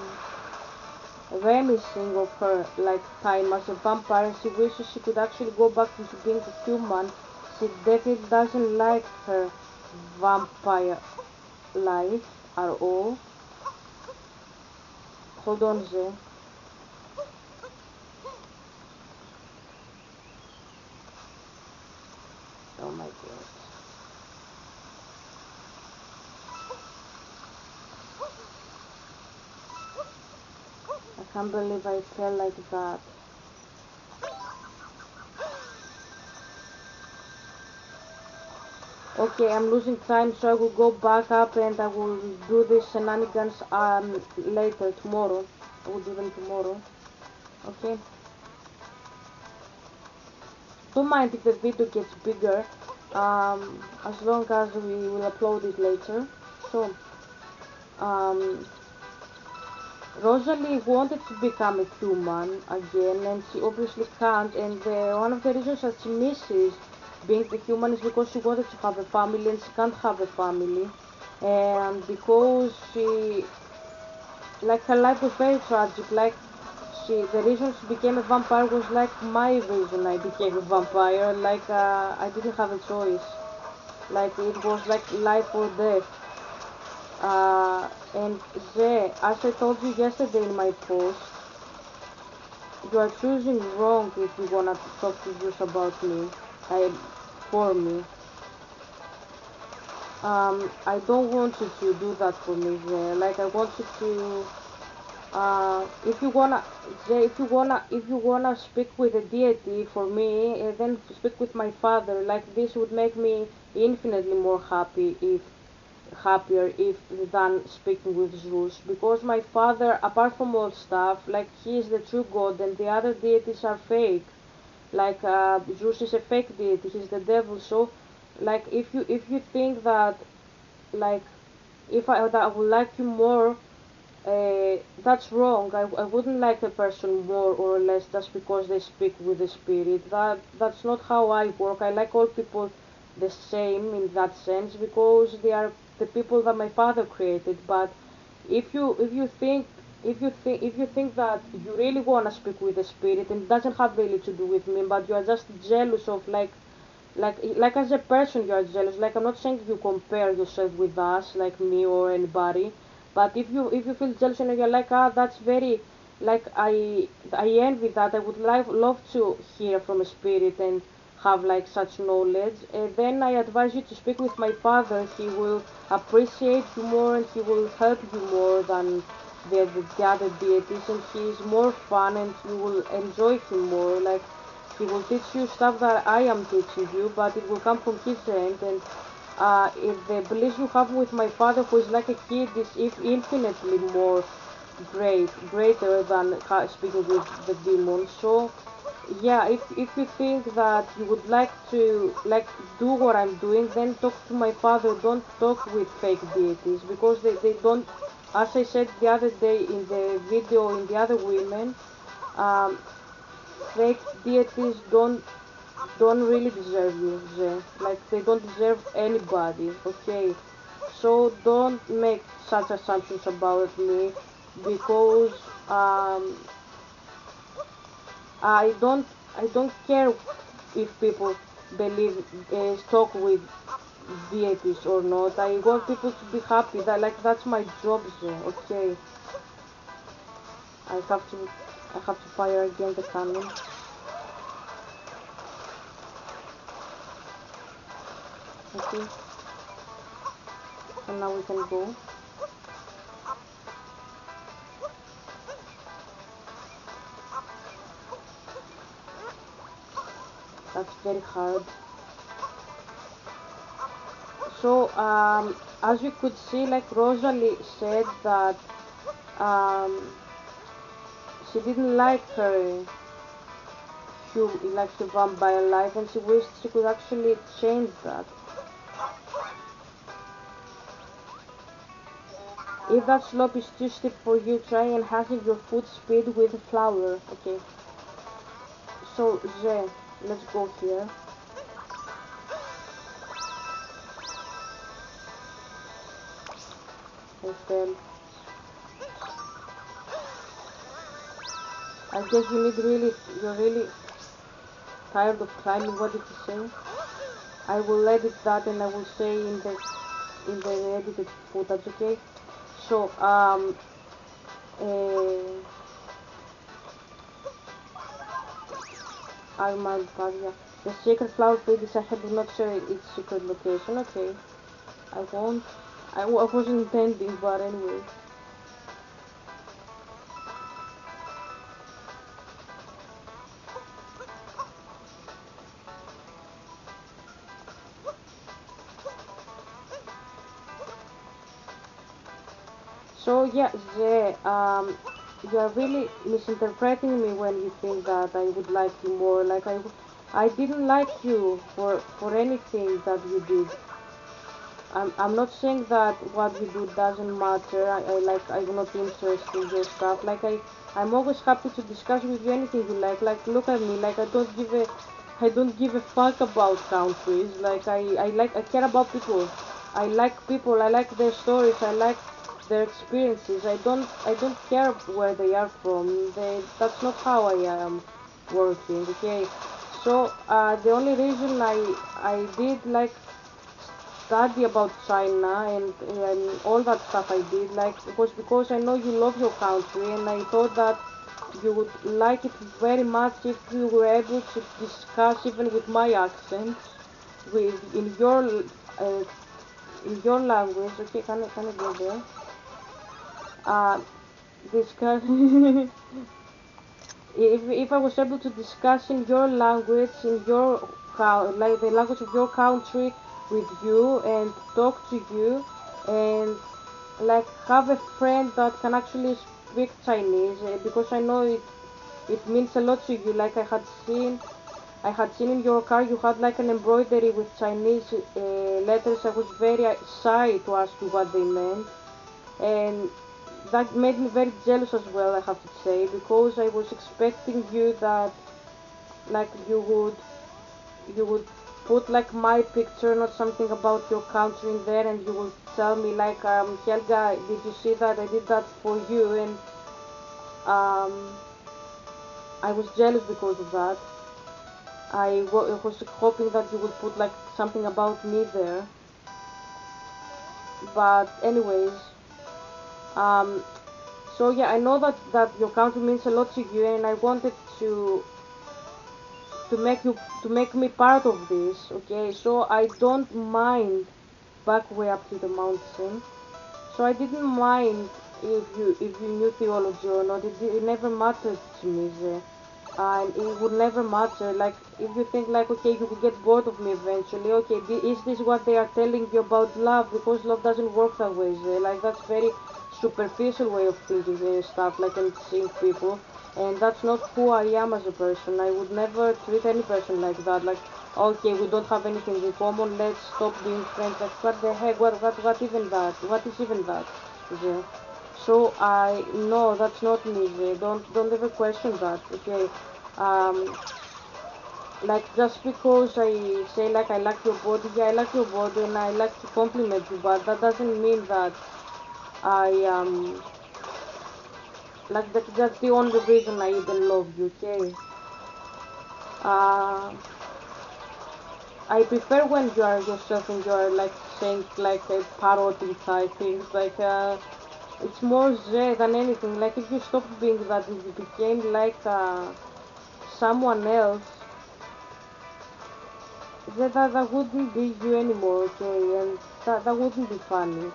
reminiscing of her like time as a vampire. She wishes she could actually go back into being a human. She definitely doesn't like her vampire life at all. Hold on, Zé. Oh my god. I can't believe I fell like that. Okay, I'm losing time, so I will go back up and I will do these shenanigans later, tomorrow. I will do them tomorrow. Okay? Don't mind if the video gets bigger, as long as we will upload it later. So, um, Rosalie wanted to become a human again, and she obviously can't. And one of the reasons that she misses being a human is because she wanted to have a family and she can't have a family. And because she, like, her life was very tragic. Like, the reason she became a vampire was like my reason I became a vampire. Like, I didn't have a choice. Like, it was like life or death. And as I told you yesterday in my post, you are choosing wrong if you wanna talk to Zeus about me. I, for me. I don't want you to do that for me, Zé. Like, I want you to, if you wanna, Zé, if you wanna speak with a deity for me, then speak with my father. Like, this would make me infinitely more happier if than speaking with Zeus, because my father, apart from all stuff, like, he is the true god and the other deities are fake. Like, Zeus is a fake deity, he's the devil. So, like, if you think that, like, if I would like you more, that's wrong. I wouldn't like a person more or less just because they speak with the spirit. That's not how I work. I like all people the same in that sense because they are the people that my father created. But if you think that you really wanna speak with the spirit and it doesn't have really to do with me, but you are just jealous of, like as a person you are jealous. Like, I'm not saying you compare yourself with us, like me or anybody, but if you feel jealous and you're like, that's very, like, I envy that. I would love to hear from a spirit and have like such knowledge. And then I advise you to speak with my father. He will appreciate you more and he will help you more than the other deities, and he is more fun and you will enjoy him more. Like, he will teach you stuff that I am teaching you, but it will come from his end. And if the bliss you have with my father, who is like a kid, is if infinitely more, greater than speaking with the demons. So yeah, if you think that you would like to do what I'm doing, then talk to my father. Don't talk with fake deities, because they don't, as I said the other day in the video in the other women, um, fake deities don't really deserve you, like they don't deserve anybody, okay? So don't make such assumptions about me, because um, I don't I don't care if people believe talk with deities or not. I want people to be happy. That's my job, okay? I have to I have to fire again the cannon. Okay, and now we can go. That's very hard. So as you could see, like Rosalie said that um, she didn't like her like the vampire life, and she wished she could actually change that. If that slope is too steep for you, try enhancing your foot speed with flour. Okay. So let's go here. I fell. I guess you're really tired of climbing. What did you say? I will edit that and I will say in the edited footage, okay? So uh, Armand Pavia. The secret flower field is ahead, do not share its secret location. Okay, I won't. I wasn't intending, but anyway. So yeah, you are really misinterpreting me when you think that I would like you more. Like I didn't like you for anything that you did. I'm not saying that what you do doesn't matter. I'm not interested in your stuff. I'm always happy to discuss with you anything you like. Like look at me. Like I don't give a fuck about countries. I care about people. I like people. I like their stories. I like their experiences. I don't care where they are from. That's not how I am working. Okay. So the only reason I did like study about China and all that stuff I did, like it was because I know you love your country, and I thought that you would like it very much if you were able to discuss even with my accent, with uh, in your language. Okay, can I go there? Uh, discuss if I was able to discuss in your language, in your like the language of your country with you and talk to you and like have a friend that can actually speak Chinese, because I know it means a lot to you. Like I had seen in your car you had like an embroidery with Chinese letters. I was very shy to ask you what they meant, and that made me very jealous as well, I have to say, because I was expecting you that like you would put like my picture, not something about your country in there, and you would tell me like Helga, did you see that I did that for you? And um I was jealous because of that. Was hoping that you would put like something about me there, but anyways, um so yeah, I know that your country means a lot to you, and I wanted to make you to make me part of this. Okay, so I don't mind back way up to the mountain. So I didn't mind if you knew theology or not. It never mattered to me, and it would never matter. Like if you think like okay, you will get bored of me eventually. Okay, is this what they are telling you about love? Because love doesn't work that way, like that's very superficial way of thinking and stuff, like, and seeing people, and that's not who I am as a person. I would never treat any person like that. Like, okay, we don't have anything in common. Let's stop being friends. Like, what the heck? What even that? What is even that? Yeah. So I no, that's not me. Yeah. Don't ever question that. Okay. Um, like, just because I say like I like your body, yeah, I like your body and I like to compliment you, but that doesn't mean that I like that's the only reason I even love you. Okay. Uh, I prefer when you are yourself and you are like saying like a parody type things. Like, it's more J than anything. Like, if you stopped being that and you became like someone else, that wouldn't be you anymore, okay? And that wouldn't be funny.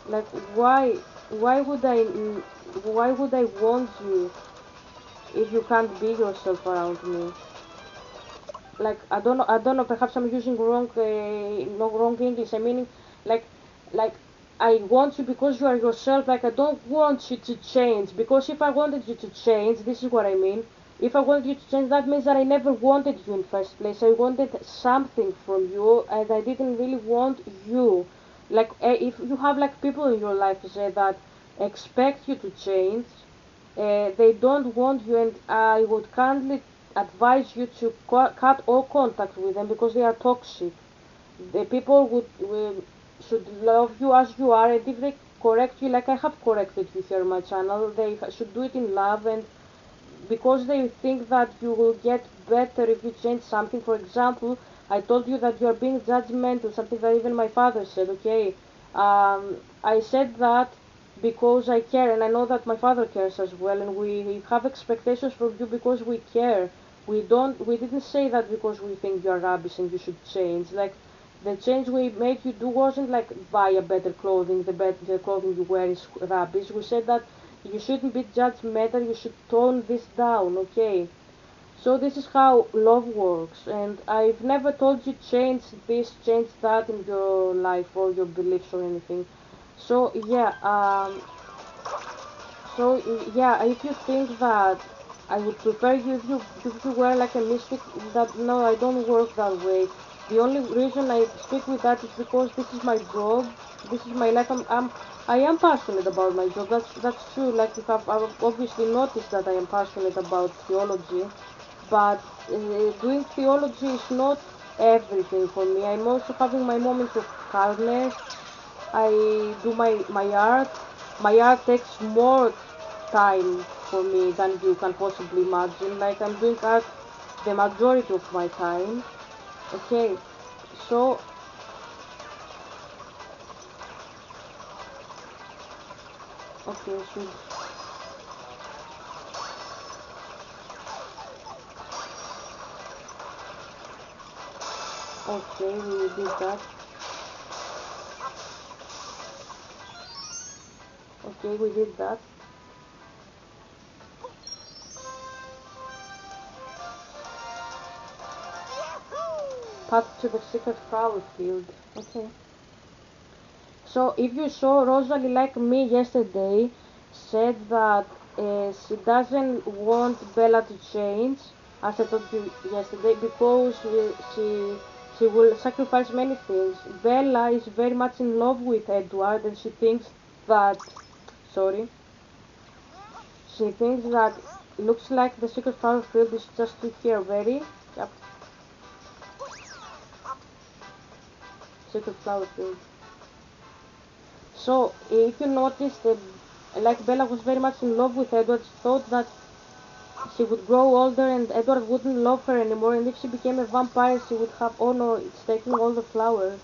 Like, why would why would I want you if you can't be yourself around me? Like, I don't know, perhaps I'm using wrong, no, wrong English. I mean, like, like, I want you because you are yourself. Like, I don't want you to change, because if I wanted you to change, this is what I mean. If I wanted you to change, that means that I never wanted you in first place. I wanted something from you, and I didn't really want you. Like, if you have like people in your life say that expect you to change, they don't want you, and I would kindly advise you to cut all contact with them because they are toxic. The people should love you as you are, and if they correct you like I have corrected you here on my channel, they should do it in love, and because they think that you will get better if you change something. For example, I told you that you are being judgmental, something that even my father said, okay? I said that because I care, and I know that my father cares as well, and we have expectations from you because we care. We didn't say that because we think you are rubbish and you should change. Like, the change we made you do wasn't like buy a better clothing, the clothing you wear is rubbish. We said that you shouldn't be judgmental, you should tone this down, okay? So this is how love works, and I've never told you change this, change that in your life or your beliefs or anything. So yeah, yeah, if you think that I would prefer you if you were like a mystic, that no, I don't work that way. The only reason I speak with that is because this is my job, this is my life. I am passionate about my job. That's true. Like, you have obviously noticed that I am passionate about theology, but doing theology is not everything for me. I'm also having my moments of calmness. I do my art. My art takes more time for me than you can possibly imagine. Like, I'm doing art the majority of my time. Okay, so okay, so okay, we did that. Okay, we did that. Path to the secret flower field. Okay. So if you saw, Rosalie, like me yesterday, said that she doesn't want Bella to change, as I told you yesterday, because she will sacrifice many things. Bella is very much in love with Edward, and she thinks that, sorry, she thinks that looks like the secret flower field is just to her very, yep, secret flower field. So if you notice that, like, Bella was very much in love with Edward, she thought that she would grow older and Edward wouldn't love her anymore, and if she became a vampire she would have, oh no, it's taking all the flowers.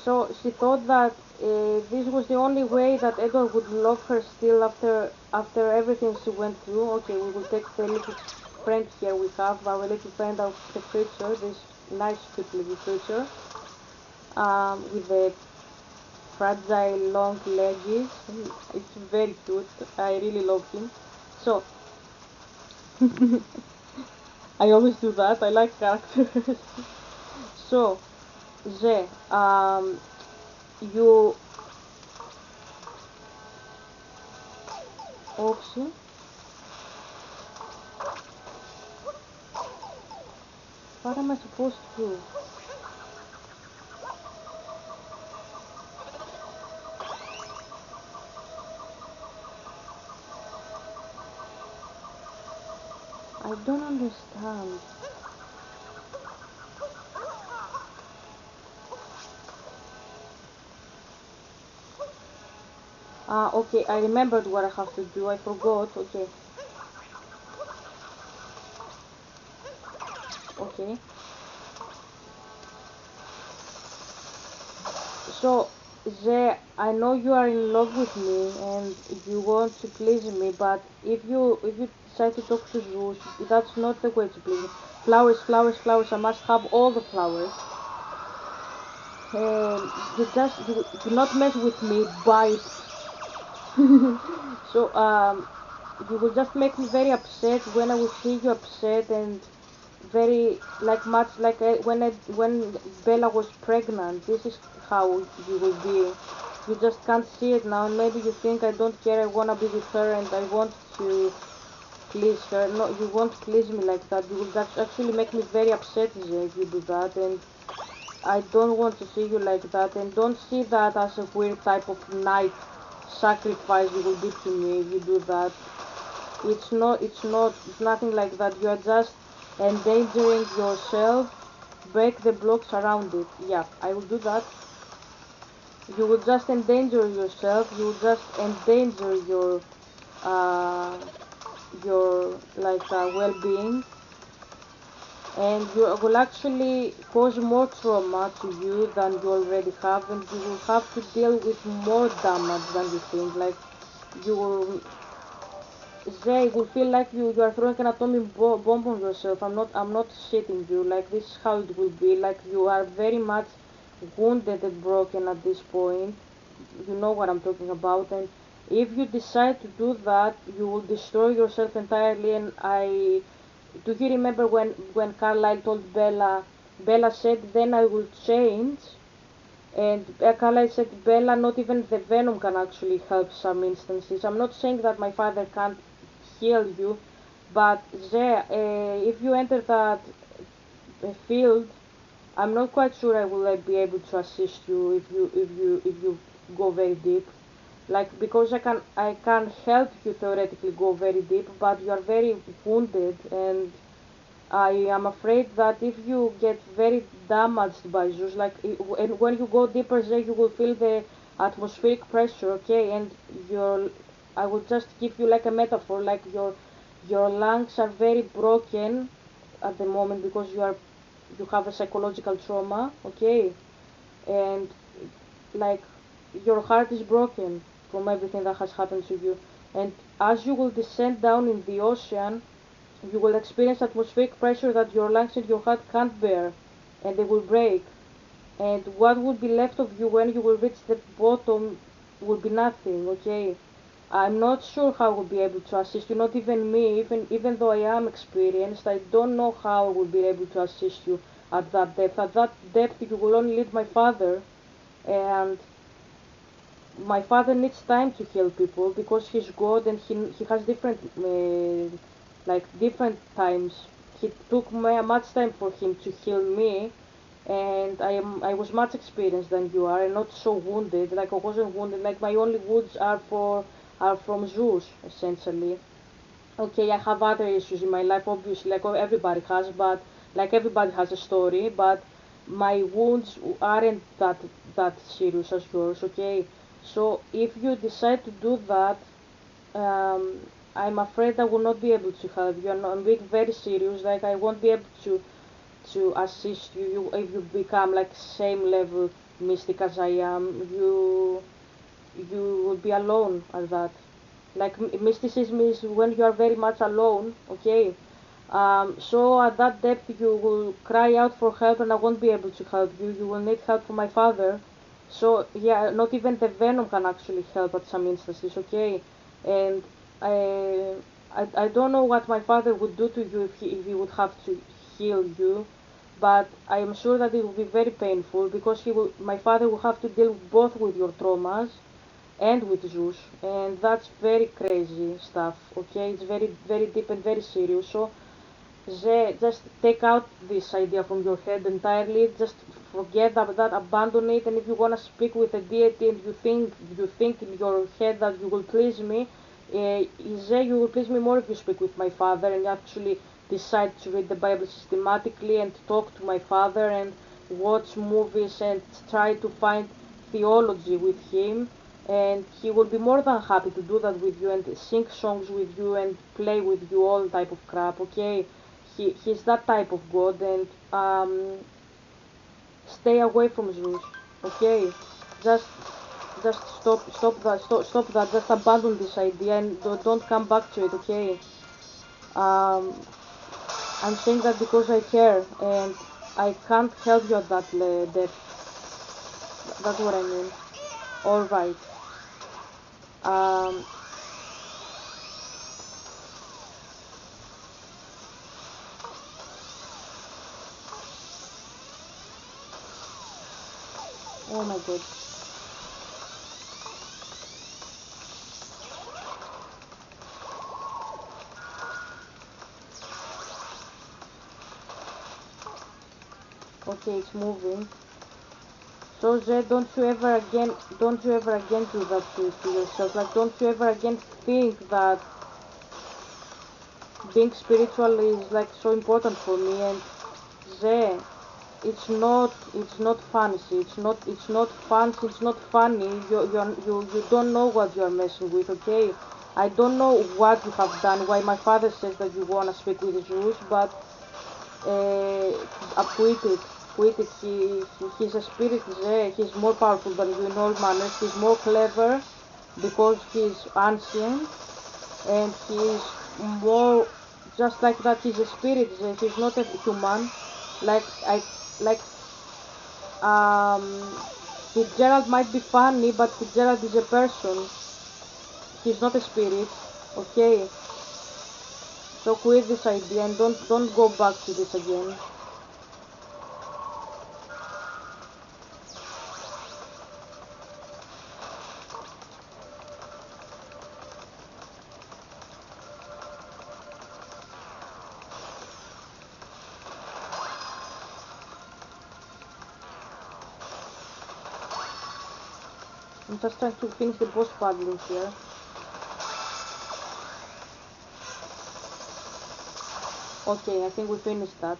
So she thought that this was the only way that Edward would love her still after everything she went through. Okay, we will take the little friend here we have, our little friend of the creature, this nice cute little creature, with the fragile long legs. It's very cute. I really love him. So I always do that. I like characters. So, Ze, you Oopsie. What am I supposed to do? I don't understand. Ah, okay, I remembered what I have to do. I forgot. Okay, okay. So, Zé, I know you are in love with me and you want to please me, but if you decide to talk to Zeus, that's not the way to please me. Flowers, flowers, flowers. I must have all the flowers. And you do not mess with me, bite. So you will just make me very upset when I will see you upset and very like much like when Bella was pregnant. This is how you will be. You just can't see it now, and maybe you think I don't care. I wanna be with her and I want to please her. No, you won't please me like that. You will just actually make me very upset if you do that, and I don't want to see you like that. And don't see that as a weird type of night sacrifice you will do to me if you do that. It's nothing like that. You are just endangering yourself. Break the blocks around it. Yeah, I will do that. You will just endanger yourself. You will just endanger uh, your like well-being, and you will actually cause more trauma to you than you already have, and you will have to deal with more damage than you think. Like you will Zay will feel like you are throwing an atomic bomb on yourself. I'm not shitting you. Like this is how it will be. Like you are very much wounded and broken at this point. You know what I'm talking about. And if you decide to do that, you will destroy yourself entirely. And do you remember when Carlisle told Bella? Bella said, "Then I will change." And Carlisle said, "Bella, not even the venom can actually help some instances. I'm not saying that my father can't heal you, but there, if you enter that field, I'm not quite sure I will be able to assist you if you go very deep. Like because I can help you theoretically go very deep, but you are very wounded, and I am afraid that if you get very damaged by Zeus, like and when you go deeper there, you will feel the atmospheric pressure, okay? And I will just give you like a metaphor, like your lungs are very broken at the moment because you have a psychological trauma, okay? And like your heart is broken from everything that has happened to you, and as you will descend down in the ocean you will experience atmospheric pressure that your lungs and your heart can't bear, and they will break. And what will be left of you when you will reach the bottom will be nothing, okay? I'm not sure how I will be able to assist you, not even me, even though I am experienced, I don't know how I will be able to assist you at that depth. At that depth you will only need my father, and my father needs time to heal people because he's God and he has different like different times. He took much time for him to heal me, and I was much experienced than you are and not so wounded. Like I wasn't wounded. Like my only wounds are from Zeus essentially. Okay, I have other issues in my life, obviously, like everybody has, but like everybody has a story, but my wounds aren't that serious as yours, okay? So if you decide to do that, um, I'm afraid I will not be able to help you. I'm being very serious. Like I won't be able to assist you. If you become like same level mystic as I am, you will be alone at that. Like mysticism is when you are very much alone, okay? So at that depth you will cry out for help and I won't be able to help you. You will need help from my father. So yeah, not even the venom can actually help at some instances, okay? And I, I don't know what my father would do to you if he would have to heal you, but I am sure that it will be very painful because my father will have to deal both with your traumas and with Zeus, and that's very crazy stuff. Okay, it's very very deep and very serious. So just take out this idea from your head entirely. Just forget about that, abandon it. And if you wanna speak with a deity and you think in your head that you will please me, you will please me more if you speak with my father and actually decide to read the Bible systematically and talk to my father and watch movies and try to find theology with him. And he will be more than happy to do that with you and sing songs with you and play with you, all type of crap. Okay, he's that type of god, and stay away from Zeus. Okay, just stop that, just abandon this idea and don't come back to it. Okay, um, I'm saying that because I care and I can't help you at that depth. That's what I mean. All right. um, oh my god. Okay, it's moving. So Zed, don't you ever again do that to yourself. Like, don't you ever again think that being spiritual is like so important for me. And Zed, it's not fancy. It's not fancy. It's not funny. You don't know what you are messing with. Okay, I don't know what you have done. Why my father says that you wanna speak with Zeus, but quit it. Quit it. He's a spirit. He's more powerful than you in all manners. He's more clever because he's ancient, and he's more just like that. He's a spirit. He's not a human. Like I like um. Fitzgerald might be funny, but Fitzgerald is a person. He's not a spirit. Okay. So quit this idea and don't go back to this again. I'm just trying to finish the boss puzzle here. Okay, I think we finished that.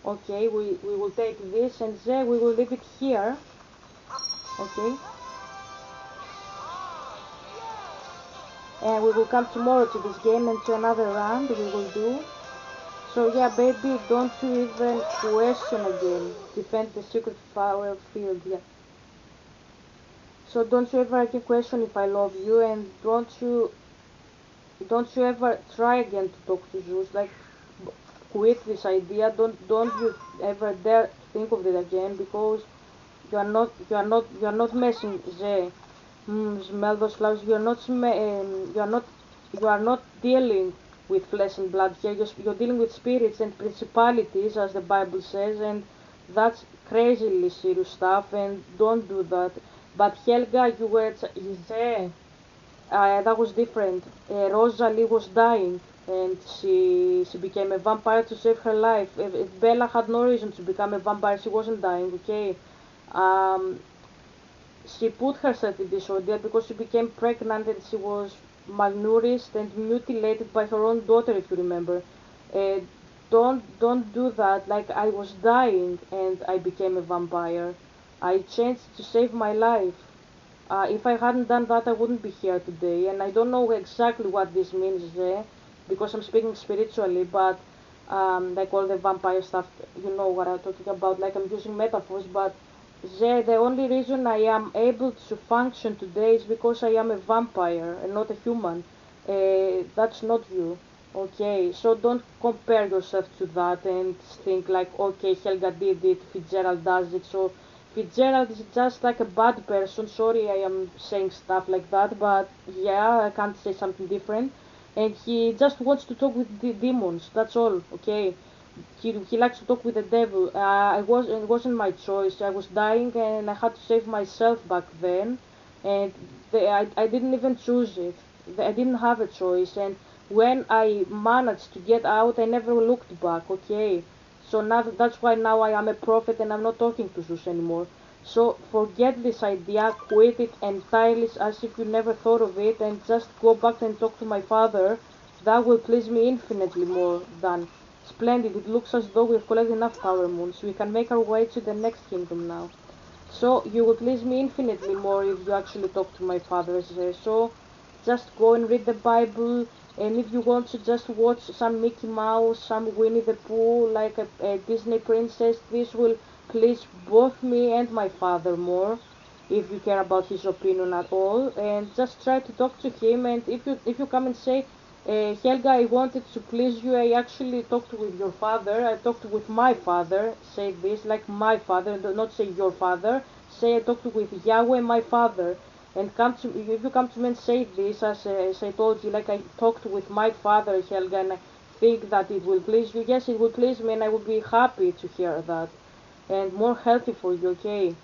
Okay, we will take this and then we will leave it here. Okay. And we will come tomorrow to this game and to another round we will do. So yeah, baby, don't you even question again. Defend the secret flower field, yeah. So don't you ever again question if I love you, and don't you ever try again to talk to Zeus. Like, quit this idea. Don't you ever dare think of it again, because you are not messing the smell those flowers. You are not dealing with flesh and blood here. You're dealing with spirits and principalities, as the Bible says, and that's crazily serious stuff. And don't do that. But Helga, you were there. That was different. Rosalie was dying, and she became a vampire to save her life. If Bella had no reason to become a vampire, she wasn't dying. Okay, um, she put herself in this ordeal because she became pregnant and she was malnourished and mutilated by her own daughter, if you remember. Uh, don't do that. Like, I was dying and I became a vampire. I changed to save my life. If I hadn't done that, I wouldn't be here today. And I don't know exactly what this means, because I'm speaking spiritually, but like all the vampire stuff, you know what I'm talking about. Like, I'm using metaphors, but the only reason I am able to function today is because I am a vampire and not a human. That's not you. Okay, so don't compare yourself to that and think like, okay, Helga did it, Fitzgerald does it, so Fitzgerald is just like a bad person. Sorry, I am saying stuff like that, but yeah, I can't say something different. and he just wants to talk with the demons. That's all. Okay. He likes to talk with the devil. It wasn't my choice. I was dying and I had to save myself back then, and I didn't even choose it. I didn't have a choice, and when I managed to get out, I never looked back. Okay, so now that's why now I am a prophet and I'm not talking to Zeus anymore. So forget this idea, quit it entirely as if you never thought of it, and just go back and talk to my father. That will please me infinitely more than splendid. It looks as though we've collected enough power moons. We can make our way to the next kingdom now. So you will please me infinitely more if you actually talk to my father. So just go and read the Bible, and if you want to just watch some Mickey Mouse, some Winnie the Pooh, like a Disney princess, this will please both me and my father more, if you care about his opinion at all. And just try to talk to him. And if you come and say, Helga, I wanted to please you, I actually talked with your father, I talked with my father, say this, like my father, do not say your father, say I talked with Yahweh, my father, and come to if you come to me and say this, as I told you, like I talked with my father, Helga, and I think that it will please you, yes, it will please me, and I will be happy to hear that, and more healthy for you, okay?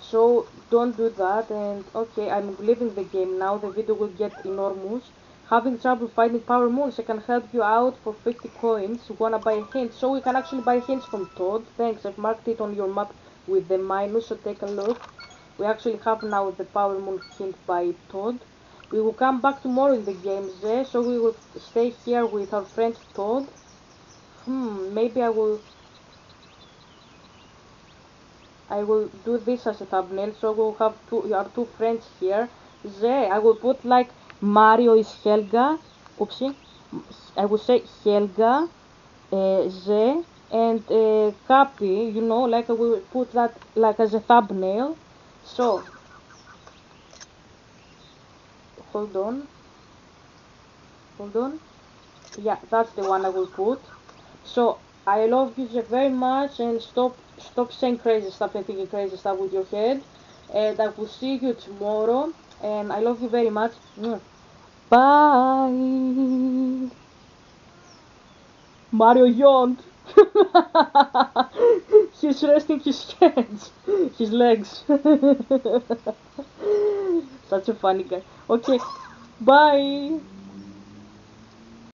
So don't do that. And okay, I'm leaving the game now. The video will get enormous. Having trouble finding power moons, I can help you out for 50 coins. You wanna buy a hint? So we can actually buy hints from Todd. Thanks, I've marked it on your map with the minus, so take a look. We actually have now the power moon hint by Todd. We will come back tomorrow in the game, Zé, so we will stay here with our friend Todd. Maybe I will do this as a thumbnail, so we'll have you have two friends here. I will put like Mario is Helga. Oopsie. I will say Helga, and Cappy. Like I will put that like as a thumbnail. So hold on, hold on. Yeah, that's the one I will put. So I love you very much, and stop saying crazy stuff and thinking crazy stuff with your head. And I will see you tomorrow. And I love you very much. Bye. Mario yawned. He's resting his head, his legs. Such a funny guy. Okay, bye.